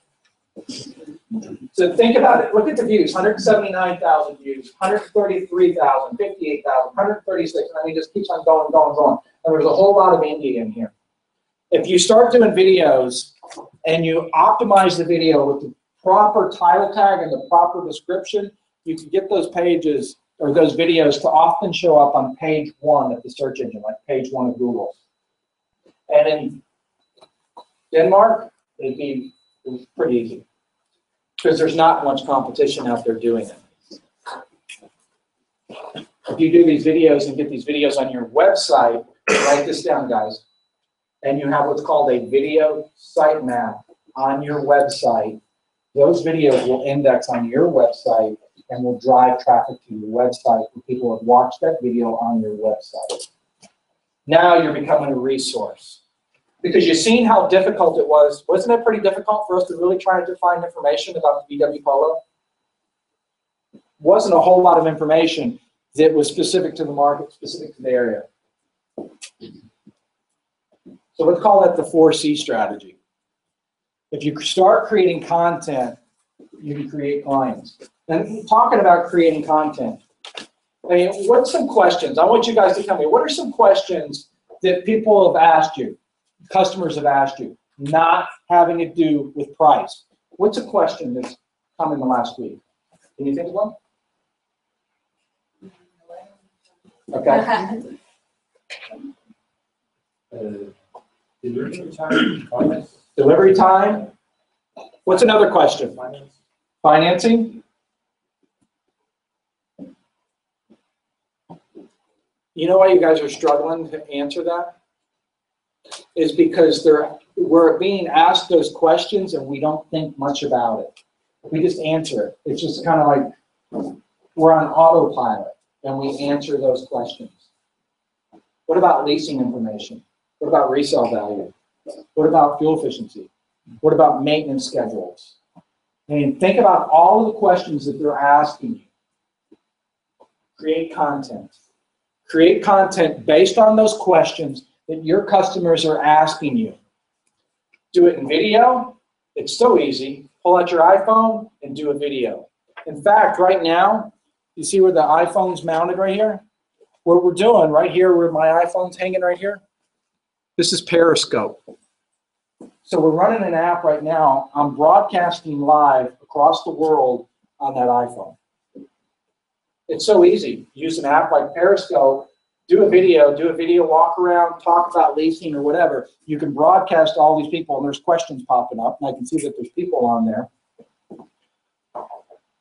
So think about it. Look at the views. 179,000 views, 133,000, 58,000, 136. And I mean, just keeps on going, going, going. And there's a whole lot of India in here. If you start doing videos and you optimize the video with the proper title tag and the proper description, you can get those pages or those videos to often show up on page 1 of the search engine, like page 1 of Google. And in Denmark, it's pretty easy because there's not much competition out there doing it. If you do these videos and get these videos on your website, write this down, guys, and you have what's called a video sitemap on your website, those videos will index on your website and will drive traffic to your website when people have watched that video on your website. Now you're becoming a resource. Because you've seen how difficult it was. Wasn't it pretty difficult for us to really try to find information about the VW Polo? Wasn't a whole lot of information that was specific to the market, specific to the area. So let's call that the 4C strategy. If you start creating content, you can create clients. And talking about creating content, I mean, what's some questions? I want you guys to tell me, what are some questions that people have asked you? Customers have asked you, not having to do with price. What's a question that's come in the last week? Can you think of one? Okay. Delivery time, finance. Delivery time. What's another question? Finance. Financing. You know why you guys are struggling to answer that? Is because we're being asked those questions and we don't think much about it. We just answer it. It's just kind of like we're on autopilot and we answer those questions. What about leasing information? What about resale value? What about fuel efficiency? What about maintenance schedules? I mean, think about all of the questions that they're asking you. Create content. Create content based on those questions that your customers are asking you. Do it in video. It's so easy. Pull out your iPhone and do a video. In fact, right now, you see where the iPhone's mounted right here? What we're doing right here, where my iPhone's hanging right here, this is Periscope. So we're running an app right now. I'm broadcasting live across the world on that iPhone. It's so easy. Use an app like Periscope, do a video walk around, talk about leasing or whatever. You can broadcast to all these people, and there's questions popping up, and I can see that there's people on there.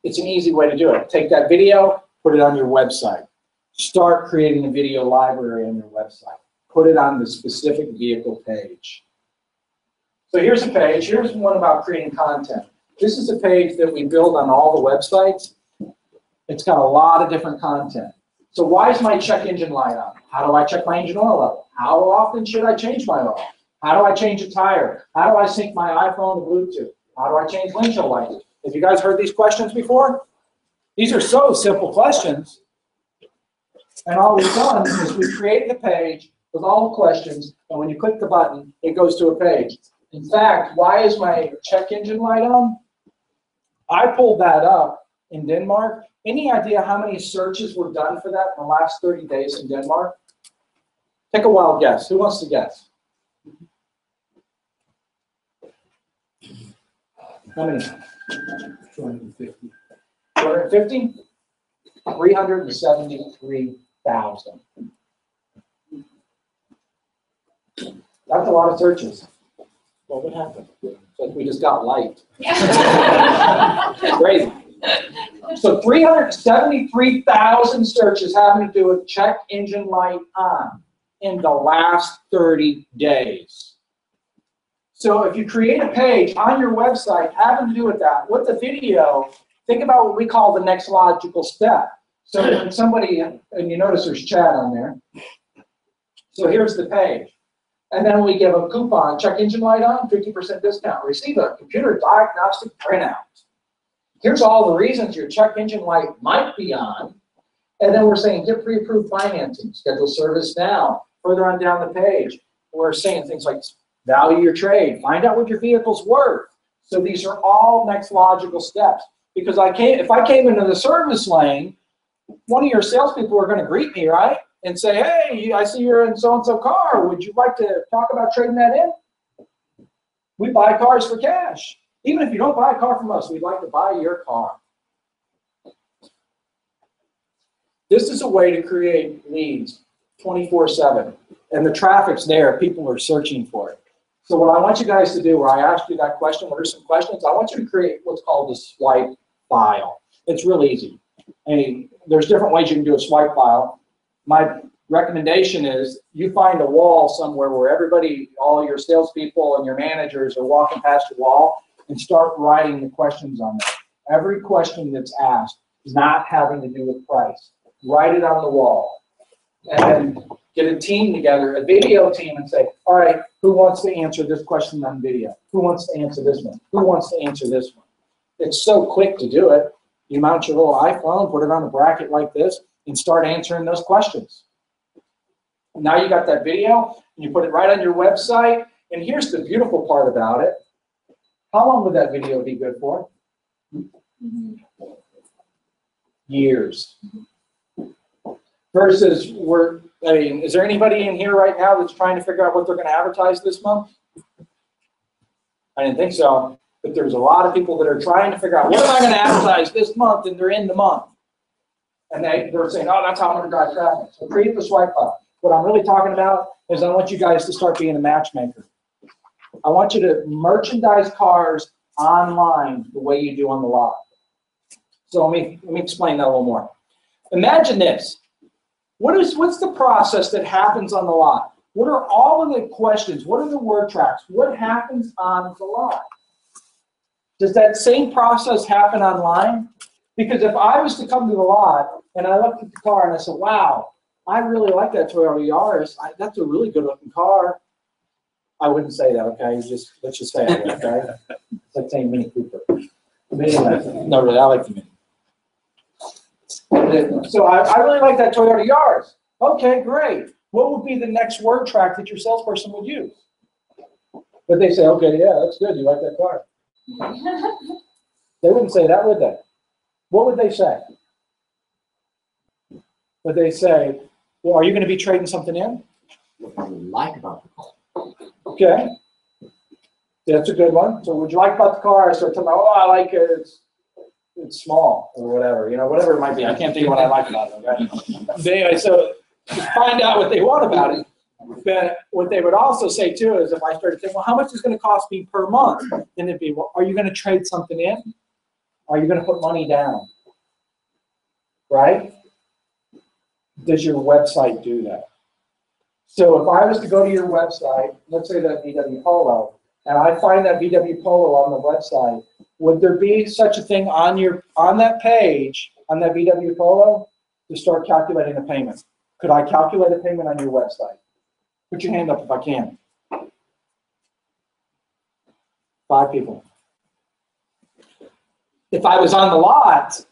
It's an easy way to do it. Take that video, put it on your website. Start creating a video library on your website. Put it on the specific vehicle page. So here's a page. Here's one about creating content. This is a page that we build on all the websites. It's got a lot of different content. So why is my check engine light on? How do I check my engine oil level? How often should I change my oil? How do I change a tire? How do I sync my iPhone to Bluetooth? How do I change windshield wipers? Have you guys heard these questions before? These are so simple questions. And all we've done is we've created a page with all the questions, and when you click the button, it goes to a page. In fact, why is my check engine light on? I pulled that up in Denmark. Any idea how many searches were done for that in the last 30 days in Denmark? Take a wild guess. Who wants to guess? How many? 250. 250? 373,000. That's a lot of searches. What would happen? So we just got light. Crazy. So 373,000 searches having to do with check engine light on in the last 30 days. So if you create a page on your website having to do with that, with the video, think about what we call the next logical step. So when somebody, and you notice there's chat on there. So here's the page. And then we give a coupon, check engine light on, 50% discount. Receive a computer diagnostic printout. Here's all the reasons your check engine light might be on. And then we're saying get pre-approved financing, schedule service now. Further on down the page, we're saying things like value your trade, find out what your vehicle's worth. So these are all next logical steps. Because if I came into the service lane, one of your salespeople are going to greet me, right? And say, hey, I see you're in so-and-so car. Would you like to talk about trading that in? We buy cars for cash. Even if you don't buy a car from us, we'd like to buy your car. This is a way to create leads 24/7. And the traffic's there. People are searching for it. So what I want you guys to do, where I asked you that question, what are some questions? I want you to create what's called a swipe file. It's real easy. There's different ways you can do a swipe file. My recommendation is you find a wall somewhere where everybody, all your salespeople and your managers are walking past your wall, and start writing the questions on there. Every question that's asked is not having to do with price. Write it on the wall. And then get a team together, a video team, and say, all right, who wants to answer this question on video? Who wants to answer this one? Who wants to answer this one? It's so quick to do it. You mount your little iPhone, put it on a bracket like this, and start answering those questions. Now you got that video, and you put it right on your website, and here's the beautiful part about it. How long would that video be good for? Years. Versus, is there anybody in here right now that's trying to figure out what they're going to advertise this month? I didn't think so. But there's a lot of people that are trying to figure out, what am I going to advertise this month, and they're in the month. And they're saying, oh, that's how I'm going to drive traffic. So create the swipe file. What I'm really talking about is I want you guys to start being a matchmaker. I want you to merchandise cars online the way you do on the lot. So let me explain that a little more. Imagine this. What's the process that happens on the lot? What are all of the questions? What are the word tracks? What happens on the lot? Does that same process happen online? Because if I was to come to the lot and I looked at the car and I said, wow, I really like that Toyota Yaris. That's a really good looking car. I wouldn't say that, okay? Let's just say it, okay? It's like saying Mini Cooper. But anyway, no, really, I like the Mini. So I really like that Toyota Yaris. Okay, great. What would be the next word track that your salesperson would use? But they say, okay, yeah, that's good. You like that car. They wouldn't say that, would they? What would they say? Would they say, well, are you going to be trading something in? What I would like about the car. Okay. That's a good one. So what would you like about the car? I start talking about, oh, I like it. it's small or whatever, whatever it might be. I can't think of what I like about it. Okay? But anyway, so find out what they want about it. But what they would also say too is if I started saying, well, how much is going to cost me per month? Then it'd be, well, are you going to trade something in? Are you going to put money down? Right? Does your website do that? So if I was to go to your website, let's say that VW Polo, and I find that VW Polo on the website, would there be such a thing on that page, on that VW Polo, to start calculating a payment? Could I calculate a payment on your website? Put your hand up if I can. 5 people. If I was on the lot,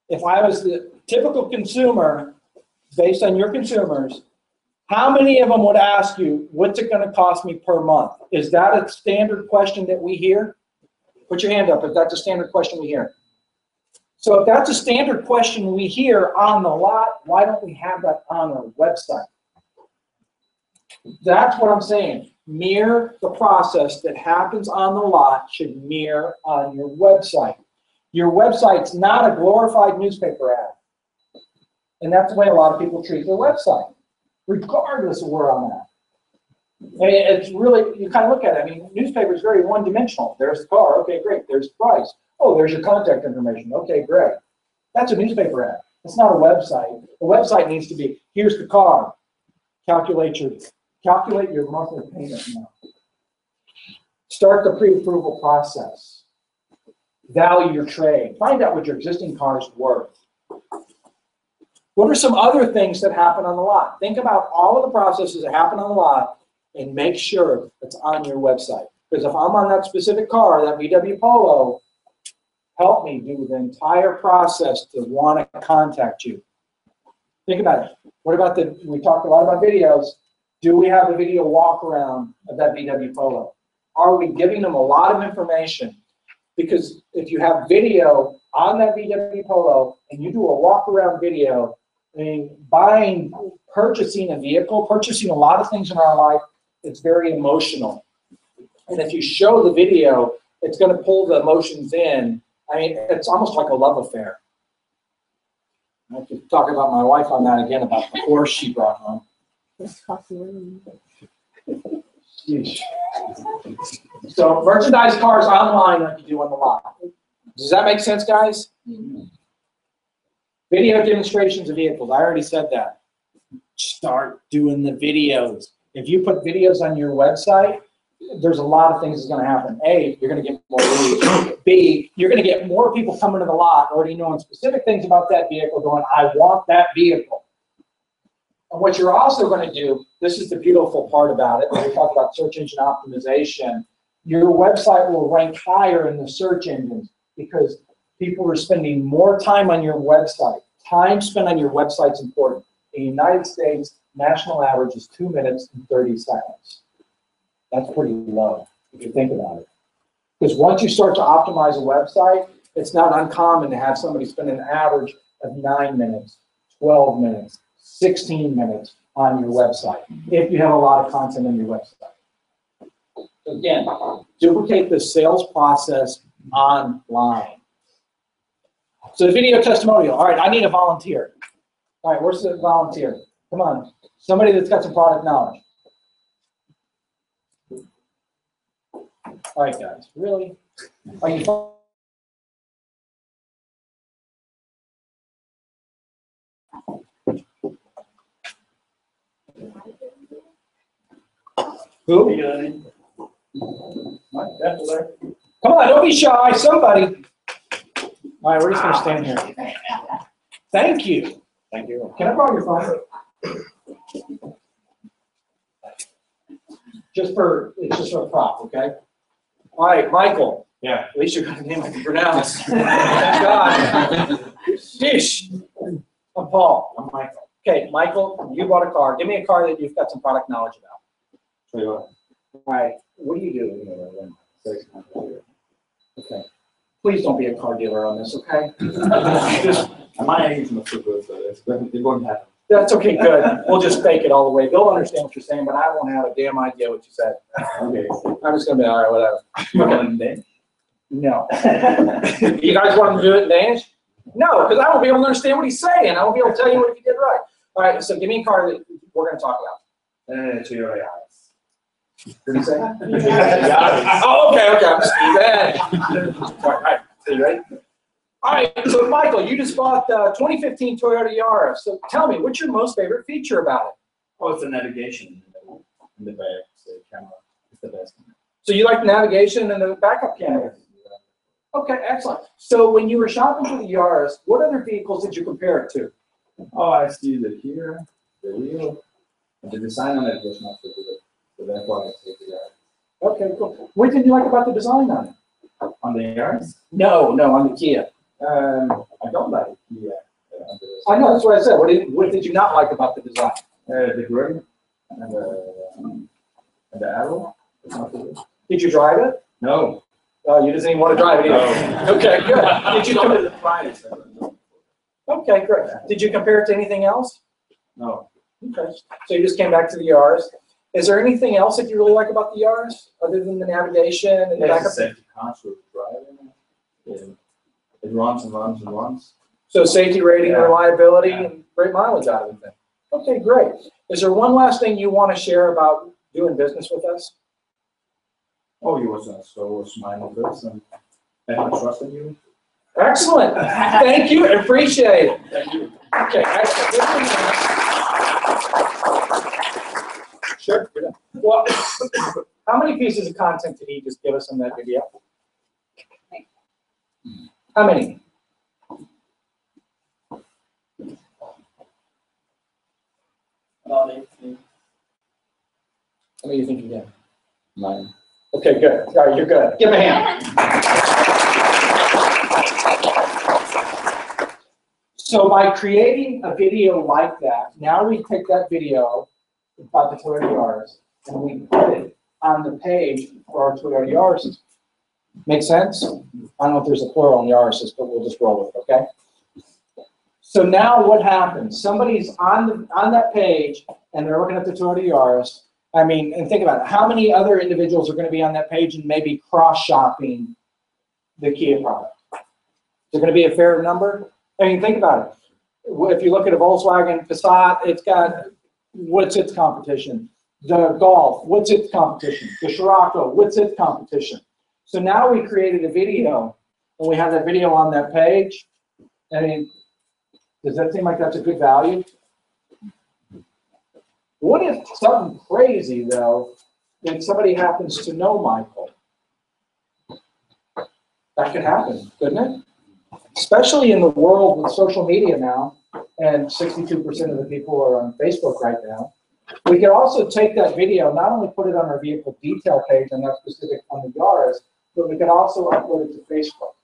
if I was the typical consumer, based on your consumers, how many of them would ask you, what's it going to cost me per month? Is that a standard question that we hear? Put your hand up if that's a standard question we hear. So if that's a standard question we hear on the lot, why don't we have that on our website? That's what I'm saying. Mirror the process that happens on the lot should mirror on your website. Your website's not a glorified newspaper ad. And that's the way a lot of people treat their website, regardless of where I'm at. I mean, it's really, you kind of look at it. I mean, newspaper is very one-dimensional. There's the car. Okay, great. There's the price. Oh, there's your contact information. Okay, great. That's a newspaper ad. It's not a website. The website needs to be, here's the car. Calculate your monthly payment now. Start the pre-approval process. Value your trade. Find out what your existing car is worth. What are some other things that happen on the lot? Think about all of the processes that happen on the lot and make sure it's on your website. Because if I'm on that specific car, that VW Polo, help me do the entire process to want to contact you. Think about it. What about we talked a lot about videos. Do we have a video walk around of that VW Polo? Are we giving them a lot of information? Because if you have video on that VW Polo and you do a walk around video, I mean, purchasing a vehicle, purchasing a lot of things in our life, it's very emotional. And if you show the video, it's going to pull the emotions in. I mean, it's almost like a love affair. I could talk about my wife on that again, about the horse she brought home. So merchandise cars online like you do on the lot. Does that make sense, guys? Mm-hmm. Video demonstrations of vehicles. I already said that. Start doing the videos. If you put videos on your website, there's a lot of things that's going to happen. A, you're going to get more leads. B, you're going to get more people coming to the lot already knowing specific things about that vehicle going, I want that vehicle. And what you're also going to do, this is the beautiful part about it, when we talk about search engine optimization, your website will rank higher in the search engines because people are spending more time on your website. Time spent on your website is important. In the United States, national average is 2 minutes and 30 seconds. That's pretty low if you think about it. Because once you start to optimize a website, it's not uncommon to have somebody spend an average of 9 minutes, 12 minutes, 16 minutes on your website, if you have a lot of content on your website. Again, duplicate the sales process online. So the video testimonial. All right, I need a volunteer. All right, where's the volunteer? Come on, somebody that's got some product knowledge. All right, guys, really? Are you? Who? Come on, don't be shy, somebody. All right, we're just going to stand here. Thank you. Thank you. Can I borrow your phone? It's just for a prop, okay? All right, Michael. Yeah. At least you got a name I can pronounce. Thank God. Dish. I'm Paul. I'm Michael. Okay, Michael, you bought a car. Give me a car that you've got some product knowledge about. Tell you what. All right, what do you do? Okay. Please don't be a car dealer on this, okay? Just, My age is not so good, so it won't happen. that's okay, good. We'll just fake it all the way. They'll understand what you're saying, but I won't have a damn idea what you said. Okay. I'm just gonna be all right, whatever. Okay. No. You guys want him to do it in Danish? No, because I won't be able to understand what he's saying. I won't be able to tell you what he did right. All right, so give me a car that we're going to talk about. Toyota Yaris. Did he say? Oh, okay. I'm All right, so you ready? All right, so Michael, you just bought the 2015 Toyota Yaris. So tell me, what's your most favorite feature about it? Oh, it's the navigation in the back, so the camera is the best. So you like the navigation and the backup camera? Okay, excellent. So when you were shopping for the Yaris, what other vehicles did you compare it to? Oh, I see the here, the wheel, and the design on it was not so good. So that's why I take it out. Okay, cool. What did you like about the design on it? On the Yaris, No, on the Kia. I don't like it. Yeah. I know, that's what I said. What did you not like about the design? The grill and the arrow. It's not so good. Did you drive it? No. Oh, you didn't even want to drive it either. No. Okay, good. Did you Come to the price. Okay, great. Did you compare it to anything else? No. Okay. So you just came back to the Yaris. Is there anything else that you really like about the Yaris other than the navigation and the It's a backup? safety console driving. It runs and runs and runs. So safety rating, Yeah. reliability, Yeah. and great mileage out of it. Okay, great. Is there one last thing you want to share about doing business with us? Oh, you was so smiling person. I have trust in you. Excellent. Thank you. Appreciate it. Thank you. Okay, excellent. Sure. Well, how many pieces of content did he just give us in that video? How many? How many do you think you get? 9. Okay, good. All right, you're good. Give him a hand. So by creating a video like that, now we take that video about the Toyota Yaris and we put it on the page for our Toyota Yaris. Make sense? I don't know if there's a plural on Yaris, but we'll just roll with it, okay? So now what happens? Somebody's on that page and they're looking at the Toyota Yaris. I mean, and think about it. How many other individuals are going to be on that page and maybe cross-shopping the Kia product? Is there going to be a fair number? I mean, think about it. If you look at a Volkswagen Passat, it's got, what's its competition? The Golf, what's its competition? The Scirocco, what's its competition? So now we created a video, and we have that video on that page. I mean, does that seem like that's a good value? What if something crazy, though, that somebody happens to know Michael? That could happen, couldn't it? Especially in the world with social media now, and 62% of the people are on Facebook right now. We could also take that video, not only put it on our vehicle detail page on that specific on the Yaris, but we could also upload it to Facebook.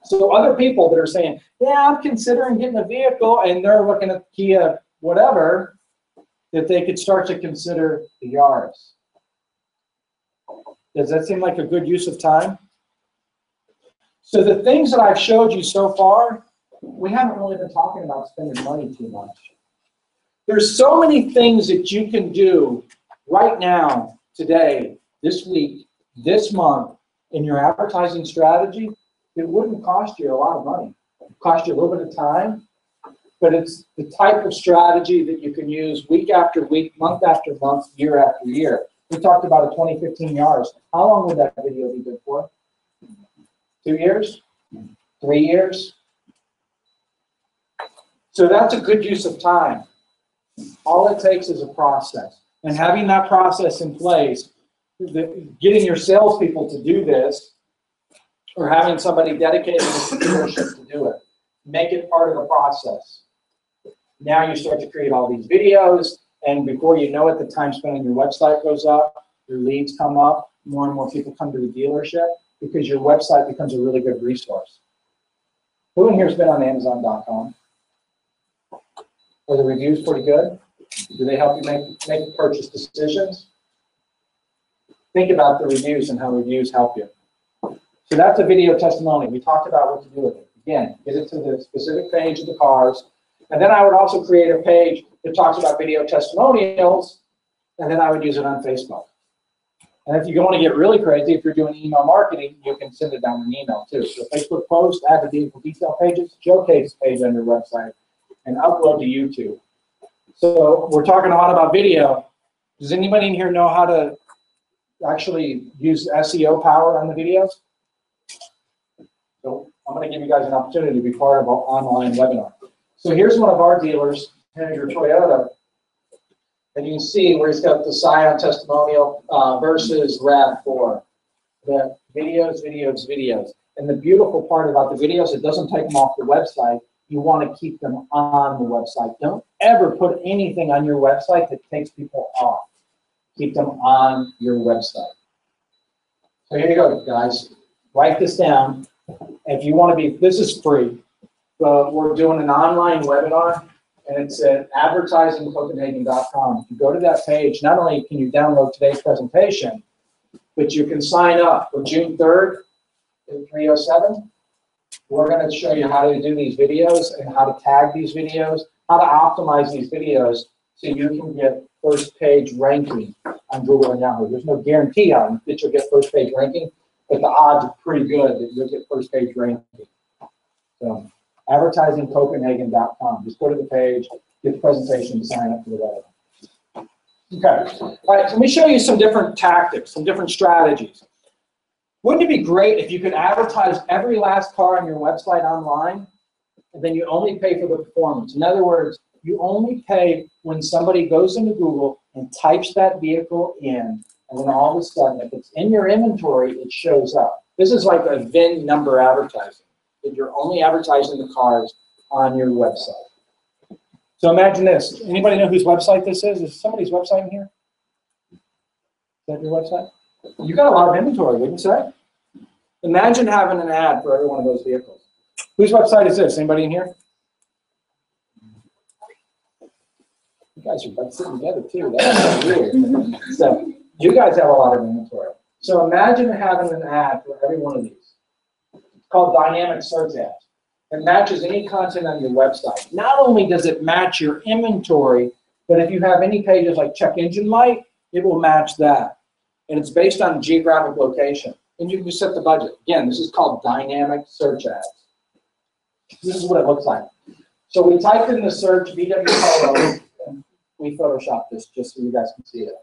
So other people that are saying, yeah, I'm considering getting a vehicle, and they're looking at Kia whatever, that they could start to consider the Yaris. Does that seem like a good use of time? So the things that I've showed you so far, we haven't really been talking about spending money too much. There's so many things that you can do right now, today, this week, this month, in your advertising strategy, it wouldn't cost you a lot of money. It would cost you a little bit of time, but it's the type of strategy that you can use week after week, month after month, year after year. We talked about a 2015 Yaris. How long would that video be good for? 2 years? 3 years? So that's a good use of time. All it takes is a process. And having that process in place, getting your salespeople to do this, or having somebody dedicated to the dealership to do it, make it part of the process. Now you start to create all these videos, and before you know it, the time spent on your website goes up, your leads come up, more and more people come to the dealership, because your website becomes a really good resource. Who in here has been on Amazon.com? Are the reviews pretty good? Do they help you make purchase decisions? Think about the reviews and how reviews help you. So that's a video testimony. We talked about what to do with it. Again, get it to the specific page of the cars. And then I would also create a page that talks about video testimonials, and then I would use it on Facebook. And if you want to get really crazy, if you're doing email marketing, you can send it down an email too. So Facebook post, add the vehicle detail pages, showcase page on your website, and upload to YouTube. So we're talking a lot about video. Does anybody in here know how to actually use SEO power on the videos? So I'm going to give you guys an opportunity to be part of an online webinar. So here's one of our dealers, here's your Toyota. And you can see where he's got the Scion testimonial versus RAV4. The videos. And the beautiful part about the videos, it doesn't take them off the website. You want to keep them on the website. Don't ever put anything on your website that takes people off. Keep them on your website. So here you go, guys. Write this down. If you want to be, this is free. We're doing an online webinar, and it's at advertisingcopenhagen.com. If you go to that page, not only can you download today's presentation, but you can sign up for June 3rd at 3:07. We're going to show you how to do these videos and how to tag these videos, how to optimize these videos so you can get first page ranking on Google and Yahoo. There's no guarantee on that you'll get first page ranking, but the odds are pretty good that you'll get first page ranking. So advertisingcopenhagen.com. Just go to the page, get the presentation, sign up for the webinar. Okay. All right, so let me show you some different tactics, some different strategies. Wouldn't it be great if you could advertise every last car on your website online, and then you only pay for the performance? In other words, you only pay when somebody goes into Google and types that vehicle in, and then all of a sudden, if it's in your inventory, it shows up. This is like a VIN number advertising, that you're only advertising the cars on your website. So imagine this. Anybody know whose website this is? Is somebody's website in here? Is that your website? You got a lot of inventory, wouldn't you say? Imagine having an ad for every one of those vehicles. Whose website is this? Anybody in here? You guys are both sitting together too. That's weird. So you guys have a lot of inventory. So imagine having an ad for every one of these. It's called dynamic search ads. It matches any content on your website. Not only does it match your inventory, but if you have any pages like check engine light, it will match that. And it's based on geographic location. And you can just set the budget. Again, this is called dynamic search ads. This is what it looks like. So we typed in the search VW Polo, and we photoshopped this just so you guys can see it.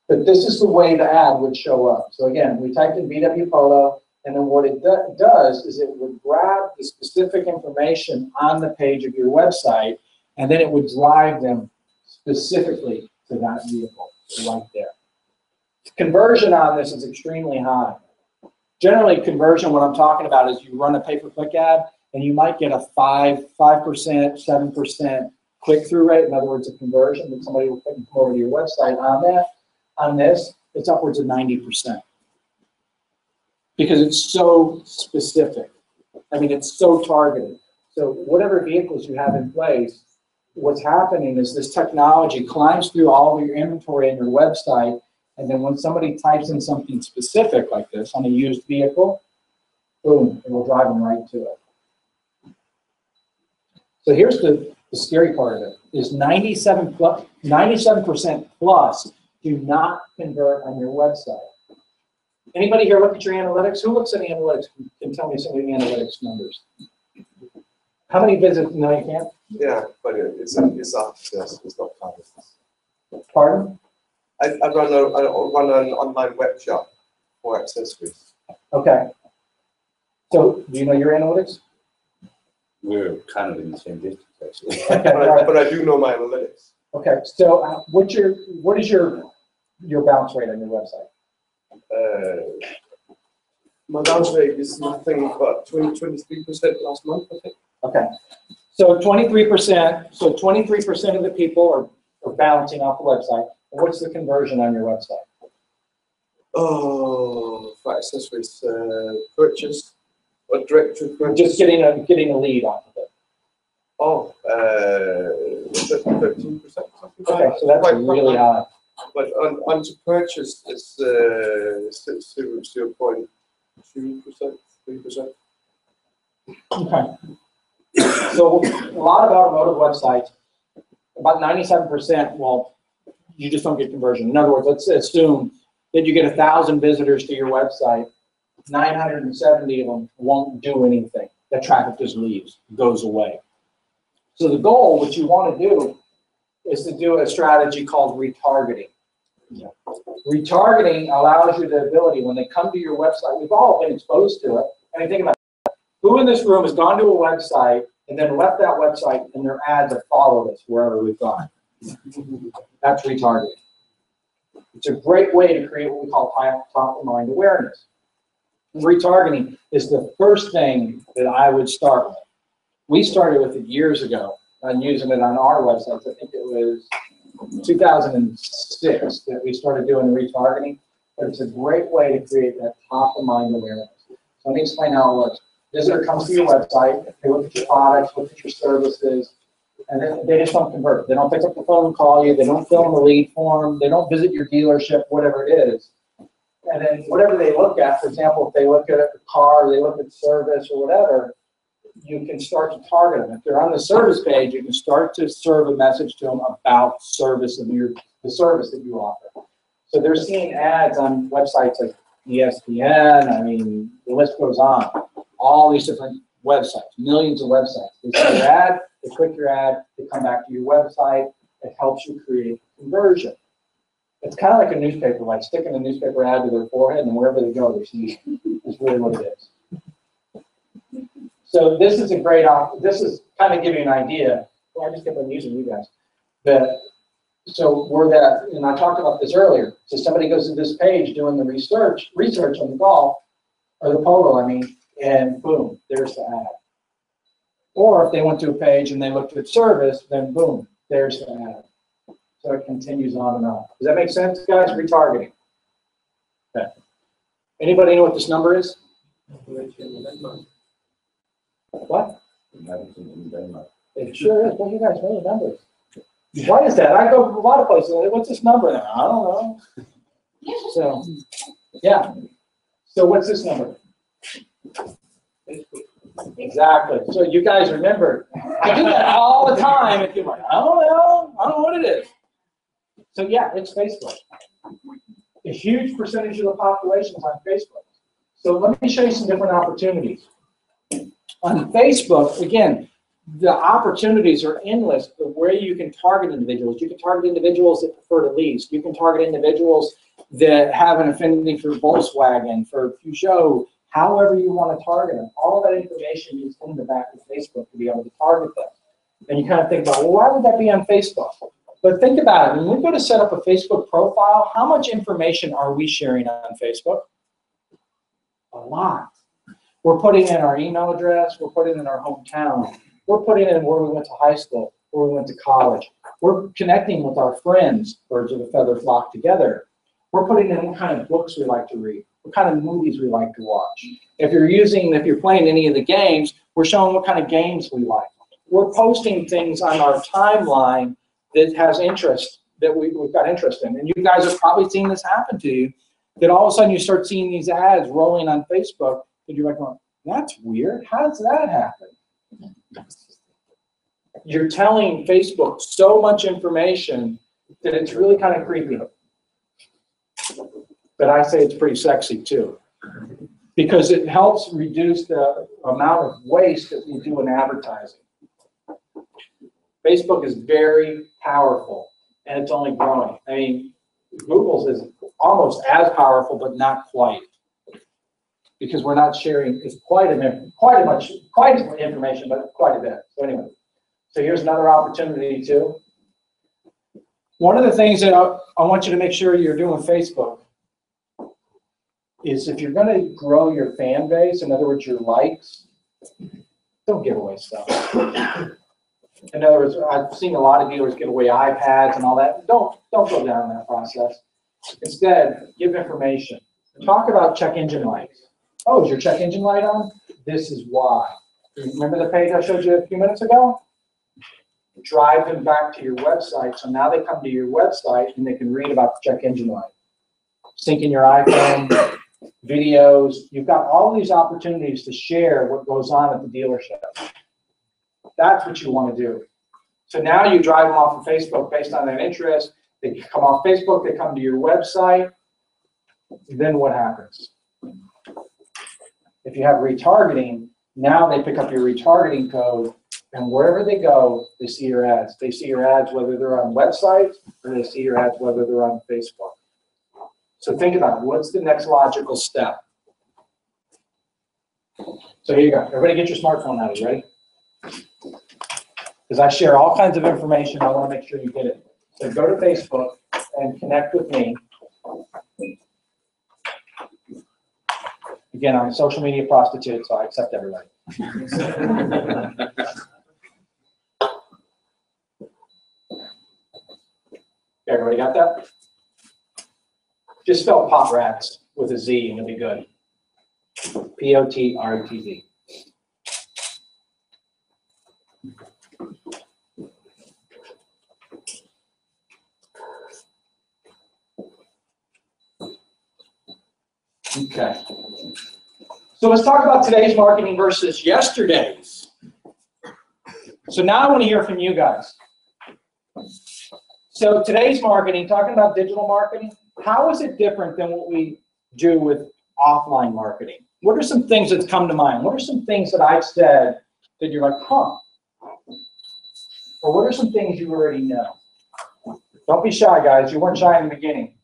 But this is the way the ad would show up. So again, we typed in VW Polo, and then what it does is it would grab the specific information on the page of your website, and then it would drive them specifically to that vehicle right there. Conversion on this is extremely high. Generally, conversion, what I'm talking about is you run a pay-per-click ad, and you might get a 5%, 7% click-through rate. In other words, a conversion that somebody will come over to your website on that. On this, it's upwards of 90%. Because it's so specific. I mean, it's so targeted. So whatever vehicles you have in place, what's happening is this technology climbs through all of your inventory on your website, and then when somebody types in something specific like this on a used vehicle, boom, it will drive them right to it. So here's the scary part of it, is 97% plus do not convert on your website. Anybody here look at your analytics? Who looks at the analytics? Can tell me some of the analytics numbers. How many visits? No, you can't? Yeah, but it's up. It's not counted. Pardon? I run an online web shop for accessories. Okay. So do you know your analytics? We're kind of in the same distance, actually. Okay, But I do know my analytics. okay. So what is your bounce rate on your website? My bounce rate is nothing but 23% last month, I think. Okay. So 23%. So 23% of the people are bouncing off the website. And what's the conversion on your website? Oh, for accessories purchase or direct to purchase. Just getting a lead off of it. Oh, 13%. Okay, so that's really high. But on to purchase is 0.2%, 3%. Okay. So a lot of automotive websites, about 97%, well, you just don't get conversion. In other words, let's assume that you get 1,000 visitors to your website, 970 of them won't do anything. That traffic just leaves, goes away. So the goal, what you want to do, is to do a strategy called retargeting. Retargeting allows you the ability, when they come to your website, we've all been exposed to it. I mean, think about it. Who in this room has gone to a website and then left that website and their ads have followed us wherever we've gone? That's retargeting. It's a great way to create what we call top of mind awareness. Retargeting is the first thing that I would start with. We started with it years ago on using it on our websites. I think it was 2006 that we started doing retargeting. But it's a great way to create that top of mind awareness. So let me explain how it works. Visitor comes to your website, they look at your products, look at your services, and then they just don't convert. They don't pick up the phone and call you. They don't fill in the lead form. They don't visit your dealership, whatever it is. And then whatever they look at, for example, if they look at a car, or they look at service or whatever, you can start to target them. If they're on the service page, you can start to serve a message to them about service of the service that you offer. So they're seeing ads on websites like ESPN. I mean, the list goes on. All these different websites, millions of websites. They see your ad, they click your ad, they come back to your website. It helps you create conversion. It's kind of like a newspaper, like sticking a newspaper ad to their forehead, and wherever they go, they see is really what it is. So this is a great this is kind of give you an idea. Well, I just kept on using you guys. So we're that, and I talked about this earlier. So somebody goes to this page doing the research on the golf, or the polo, I mean, and boom, there's the ad. Or if they went to a page and they looked at service, then boom, there's the ad. So it continues on and on. Does that make sense, guys? Retargeting. Okay. Anybody know what this number is? What? It sure is. Well, you guys know the numbers. Why is that? I go to a lot of places. What's this number? I don't know. So, yeah. So what's this number? Exactly. So you guys remember. I do that all the time. If you're like, I don't know what it is. So yeah, it's Facebook. A huge percentage of the population is on Facebook. So let me show you some different opportunities. On Facebook, again, the opportunities are endless of where you can target individuals. You can target individuals that prefer to lease. You can target individuals that have an affinity for Volkswagen, for Peugeot, however you want to target them. All of that information is in the back of Facebook to be able to target them. And you kind of think about, well, why would that be on Facebook? But think about it. When we go to set up a Facebook profile, how much information are we sharing on Facebook? A lot. We're putting in our email address. We're putting in our hometown. We're putting in where we went to high school, where we went to college. We're connecting with our friends, birds of a feather flock together. We're putting in what kind of books we like to read, what kind of movies we like to watch. If you're playing any of the games, we're showing what kind of games we like. We're posting things on our timeline that has interest, that we've got interest in. And you guys have probably seen this happen to you, that all of a sudden you start seeing these ads rolling on Facebook, and you're like, going, that's weird. How does that happen? You're telling Facebook so much information that it's really kind of creepy. But I say it's pretty sexy too, because it helps reduce the amount of waste that we do in advertising. Facebook is very powerful, and it's only growing. I mean, Google's is almost as powerful, but not quite, because we're not sharing quite as much information, but quite a bit. So anyway, so here's another opportunity too. One of the things that I want you to make sure you're doing Facebook is, if you're going to grow your fan base, in other words, your likes, don't give away stuff. In other words, I've seen a lot of dealers give away iPads and all that. Don't go down that process. Instead, give information. Talk about check engine lights. Oh, is your check engine light on? This is why. Remember the page I showed you a few minutes ago? Drive them back to your website. So now they come to your website and they can read about the check engine light. Sync in your iPhone, videos. You've got all these opportunities to share what goes on at the dealership. That's what you want to do. So now you drive them off of Facebook based on their interest. They come off Facebook, they come to your website. then what happens? If you have retargeting, now they pick up your retargeting code, and wherever they go, they see your ads. They see your ads whether they're on websites or they see your ads whether they're on Facebook. So think about it. What's the next logical step? So here you go. Everybody get your smartphone out. Are you ready? Because I share all kinds of information. I want to make sure you get it. So go to Facebook and connect with me. Again, I'm a social media prostitute, so I accept everybody. Everybody got that? Just spell Pot Rats with a Z and it'll be good. P-O-T-R-E-T-Z. Okay. So let's talk about today's marketing versus yesterday's. So now I want to hear from you guys. So today's marketing, talking about digital marketing, how is it different than what we do with offline marketing? What are some things that come to mind? What are some things that I've said that you're like, huh? Or what are some things you already know? Don't be shy, guys. You weren't shy in the beginning.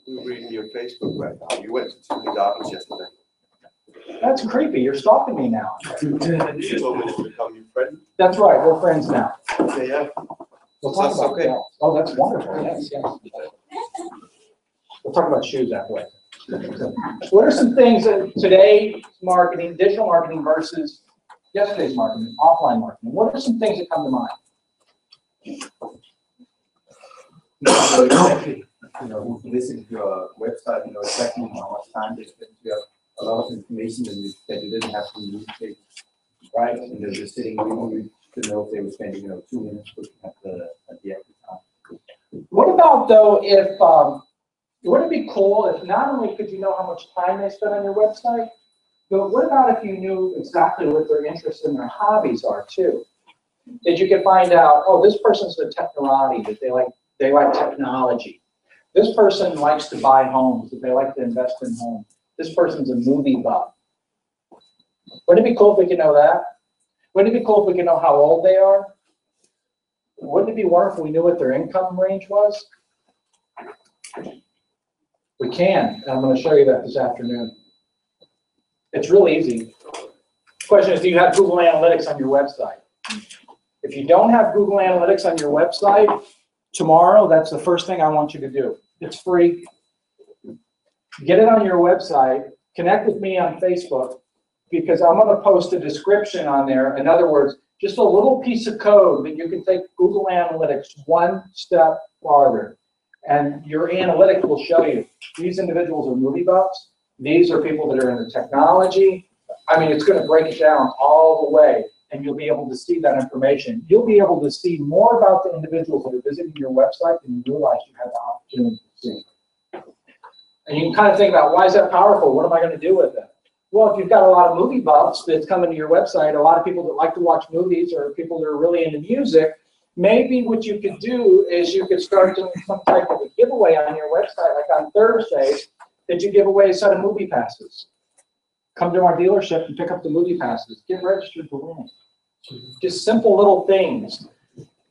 We were reading your Facebook right now. You went to the Gardens yesterday. That's creepy. You're stalking me now. You told me to become your friend. That's right. We're friends now. Yeah. We'll talk That's about okay. that. Oh, that's wonderful. Yes, yes. We'll talk about shoes after. What are some things that today's marketing, digital marketing versus yesterday's marketing, offline marketing? What are some things that come to mind? You know, who visit your website, you know exactly how much time they spend. You have a lot of information that you didn't have to newspaper, right? And they're just sitting waiting to know if they were spending, you know, 2 minutes looking at the actual time. What about though if wouldn't it be cool if not only could you know how much time they spend on your website, but what about if you knew exactly what their interests and their hobbies are too? That you could find out, oh, this person's a technorati, that they like technology. This person likes to buy homes, that they like to invest in homes. This person's a movie buff. Wouldn't it be cool if we could know that? Wouldn't it be cool if we could know how old they are? Wouldn't it be wonderful if we knew what their income range was? We can, and I'm going to show you that this afternoon. It's really easy. The question is, do you have Google Analytics on your website? If you don't have Google Analytics on your website, tomorrow, that's the first thing I want you to do. It's free. Get it on your website. Connect with me on Facebook, because I'm going to post a description on there. In other words, just a little piece of code that you can take Google Analytics one step farther. And your analytics will show you these individuals are movie buffs. These are people that are into technology. I mean, it's going to break it down all the way, and you'll be able to see that information. You'll be able to see more about the individuals that are visiting your website than you realize you have the opportunity to see. And you can kind of think about, why is that powerful? What am I going to do with it? Well, if you've got a lot of movie buffs that's coming to your website, a lot of people that like to watch movies, or people that are really into music, maybe what you could do is you could start doing some type of a giveaway on your website, like on Thursdays, that you give away a set of movie passes. Come to our dealership and pick up the movie passes. Get registered to win. Just simple little things.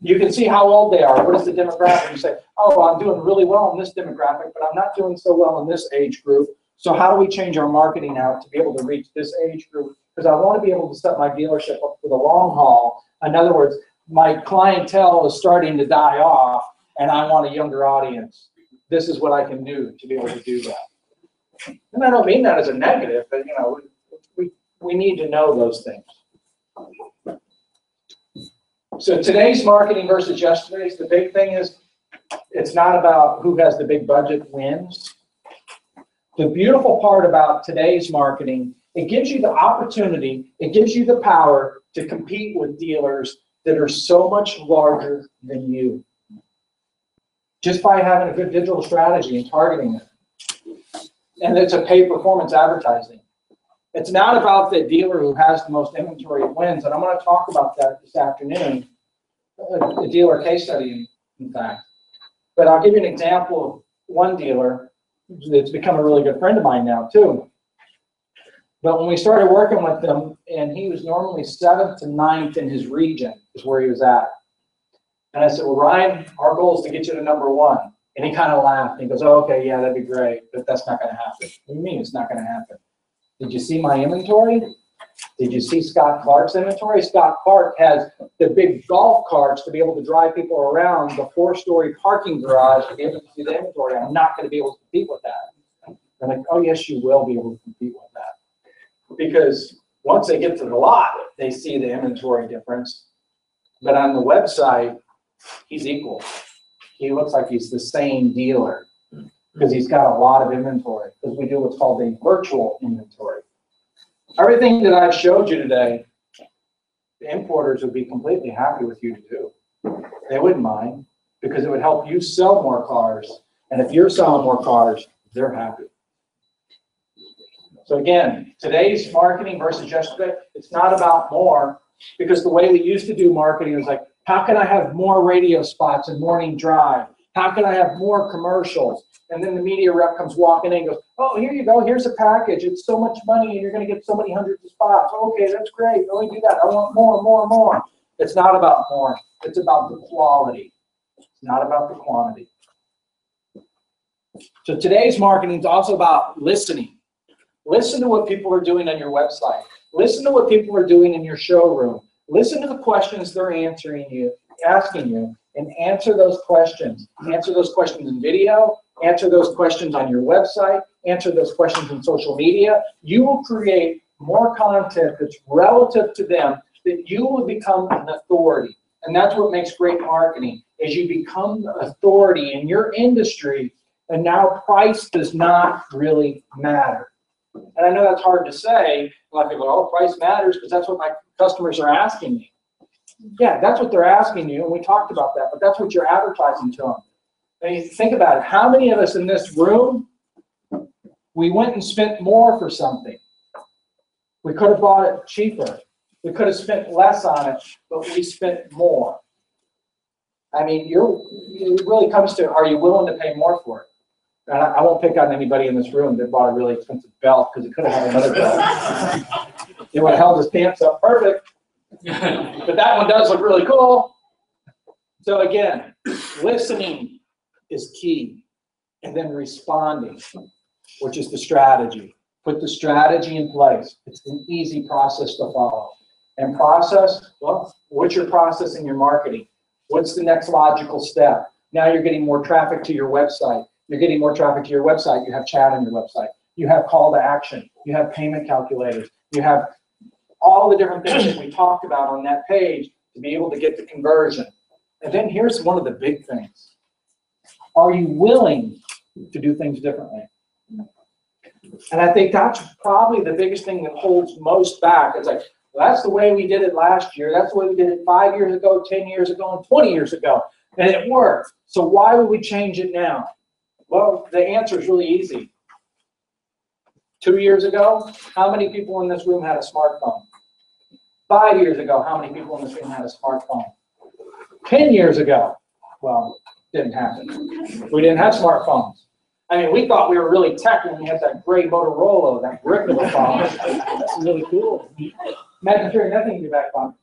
You can see how old they are. What is the demographic? You say, oh, I'm doing really well in this demographic, but I'm not doing so well in this age group. So how do we change our marketing out to be able to reach this age group? Because I want to be able to set my dealership up for the long haul. In other words, my clientele is starting to die off, and I want a younger audience. This is what I can do to be able to do that. And I don't mean that as a negative, but you know, we need to know those things. So today's marketing versus yesterday's, the big thing is, it's not about who has the big budget wins. The beautiful part about today's marketing, it gives you the opportunity, it gives you the power to compete with dealers that are so much larger than you, just by having a good digital strategy and targeting it. And it's a paid performance advertising. It's not about the dealer who has the most inventory wins, and I'm going to talk about that this afternoon, a dealer case study, in fact. But I'll give you an example of one dealer that's become a really good friend of mine now too. But when we started working with him, and he was normally 7th to 9th in his region is where he was at. And I said, well, Ryan, our goal is to get you to #1. And he kind of laughed. He goes, oh, okay, yeah, that'd be great, but that's not going to happen. What do you mean it's not going to happen? Did you see my inventory? Did you see Scott Clark's inventory? Scott Clark has the big golf carts to be able to drive people around the 4-story parking garage to be able to see the inventory. I'm not going to be able to compete with that. I'm like, oh, yes, you will be able to compete with that. Because once they get to the lot, they see the inventory difference. But on the website, he's equal. He looks like he's the same dealer because he's got a lot of inventory, because we do what's called a virtual inventory. Everything that I've showed you today, the importers would be completely happy with you to do. They wouldn't mind, because it would help you sell more cars. And if you're selling more cars, they're happy. So again, today's marketing versus yesterday, it's not about more, because the way we used to do marketing was like, how can I have more radio spots in morning drive? How can I have more commercials? And then the media rep comes walking in and goes, oh, here you go. Here's a package. It's so much money, and you're going to get so many hundreds of spots. Okay, that's great. Let me do that. I want more, more, more. It's not about more. It's about the quality. It's not about the quantity. So today's marketing is also about listening. Listen to what people are doing on your website. Listen to what people are doing in your showroom. Listen to the questions they're asking you, and answer those questions. Answer those questions in video. Answer those questions on your website. Answer those questions in social media. You will create more content that's relative to them, that you will become an authority. And that's what makes great marketing, is you become the authority in your industry, and now price does not really matter. And I know that's hard to say. A lot of people go, oh, price matters because that's what my customers are asking me. Yeah, that's what they're asking you, and we talked about that, but that's what you're advertising to them. I mean, think about it. How many of us in this room, we went and spent more for something? We could have bought it cheaper. We could have spent less on it, but we spent more. I mean, it really comes to, are you willing to pay more for it? And I won't pick on anybody in this room that bought a really expensive belt, because it could have had another belt. It would have held his pants up perfect. But that one does look really cool. So again, listening is key. And then responding, which is the strategy. Put the strategy in place. It's an easy process to follow. And process, well, what's your process in your marketing? What's the next logical step? Now you're getting more traffic to your website. You're getting more traffic to your website. You have chat on your website. You have call to action. You have payment calculators. You have all the different things that we talked about on that page to be able to get the conversion. And then here's one of the big things. Are you willing to do things differently? And I think that's probably the biggest thing that holds most back. It's like, well, that's the way we did it last year. That's the way we did it 5 years ago, 10 years ago, and 20 years ago. And it worked. So why would we change it now? Well, the answer is really easy. 2 years ago, how many people in this room had a smartphone? 5 years ago, how many people in this room had a smartphone? 10 years ago, well, didn't happen. We didn't have smartphones. I mean, we thought we were really tech when we had that gray Motorola, that brick of a phone. That's really cool. Imagine carrying nothing in your back pocket.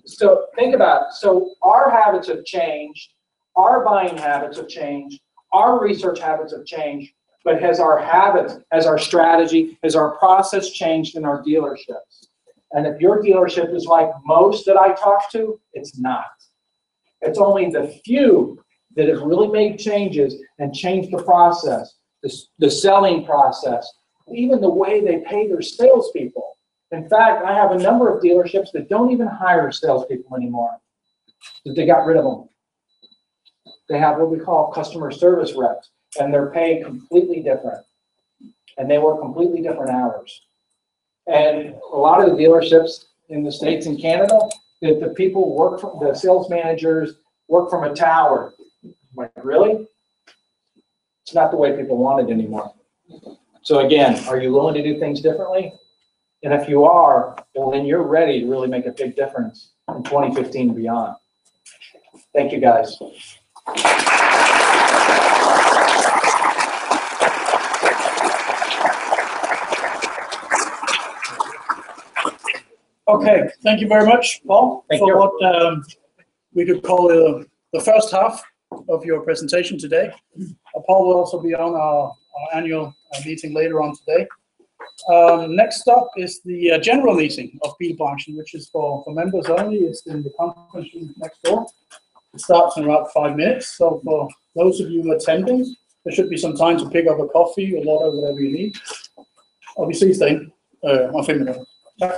So think about it. So our habits have changed. Our buying habits have changed. Our research habits have changed. But has our habits, has our strategy, has our process changed in our dealerships? And if your dealership is like most that I talk to, it's not. It's only the few that have really made changes and changed the process, the selling process, even the way they pay their salespeople. In fact, I have a number of dealerships that don't even hire salespeople anymore, that they got rid of them. They have what we call customer service reps, and they're paid completely different, and they work completely different hours. And a lot of the dealerships in the States and Canada, that the people work from, the sales managers work from a tower. Like, really? It's not the way people want it anymore. So again, are you willing to do things differently? And if you are, well, then you're ready to really make a big difference in 2015 and beyond. Thank you, guys. Okay, thank you very much, Paul, for what we could call the first half of your presentation today. Paul will also be on our annual meeting later on today. Next up is the general meeting of Bilbranchen, which is for members only. It's in the conference room next door. It starts in about 5 minutes. So for those of you attending, there should be some time to pick up a coffee or water, whatever you need. Og vi ses derinde om 5 minutter. Tak.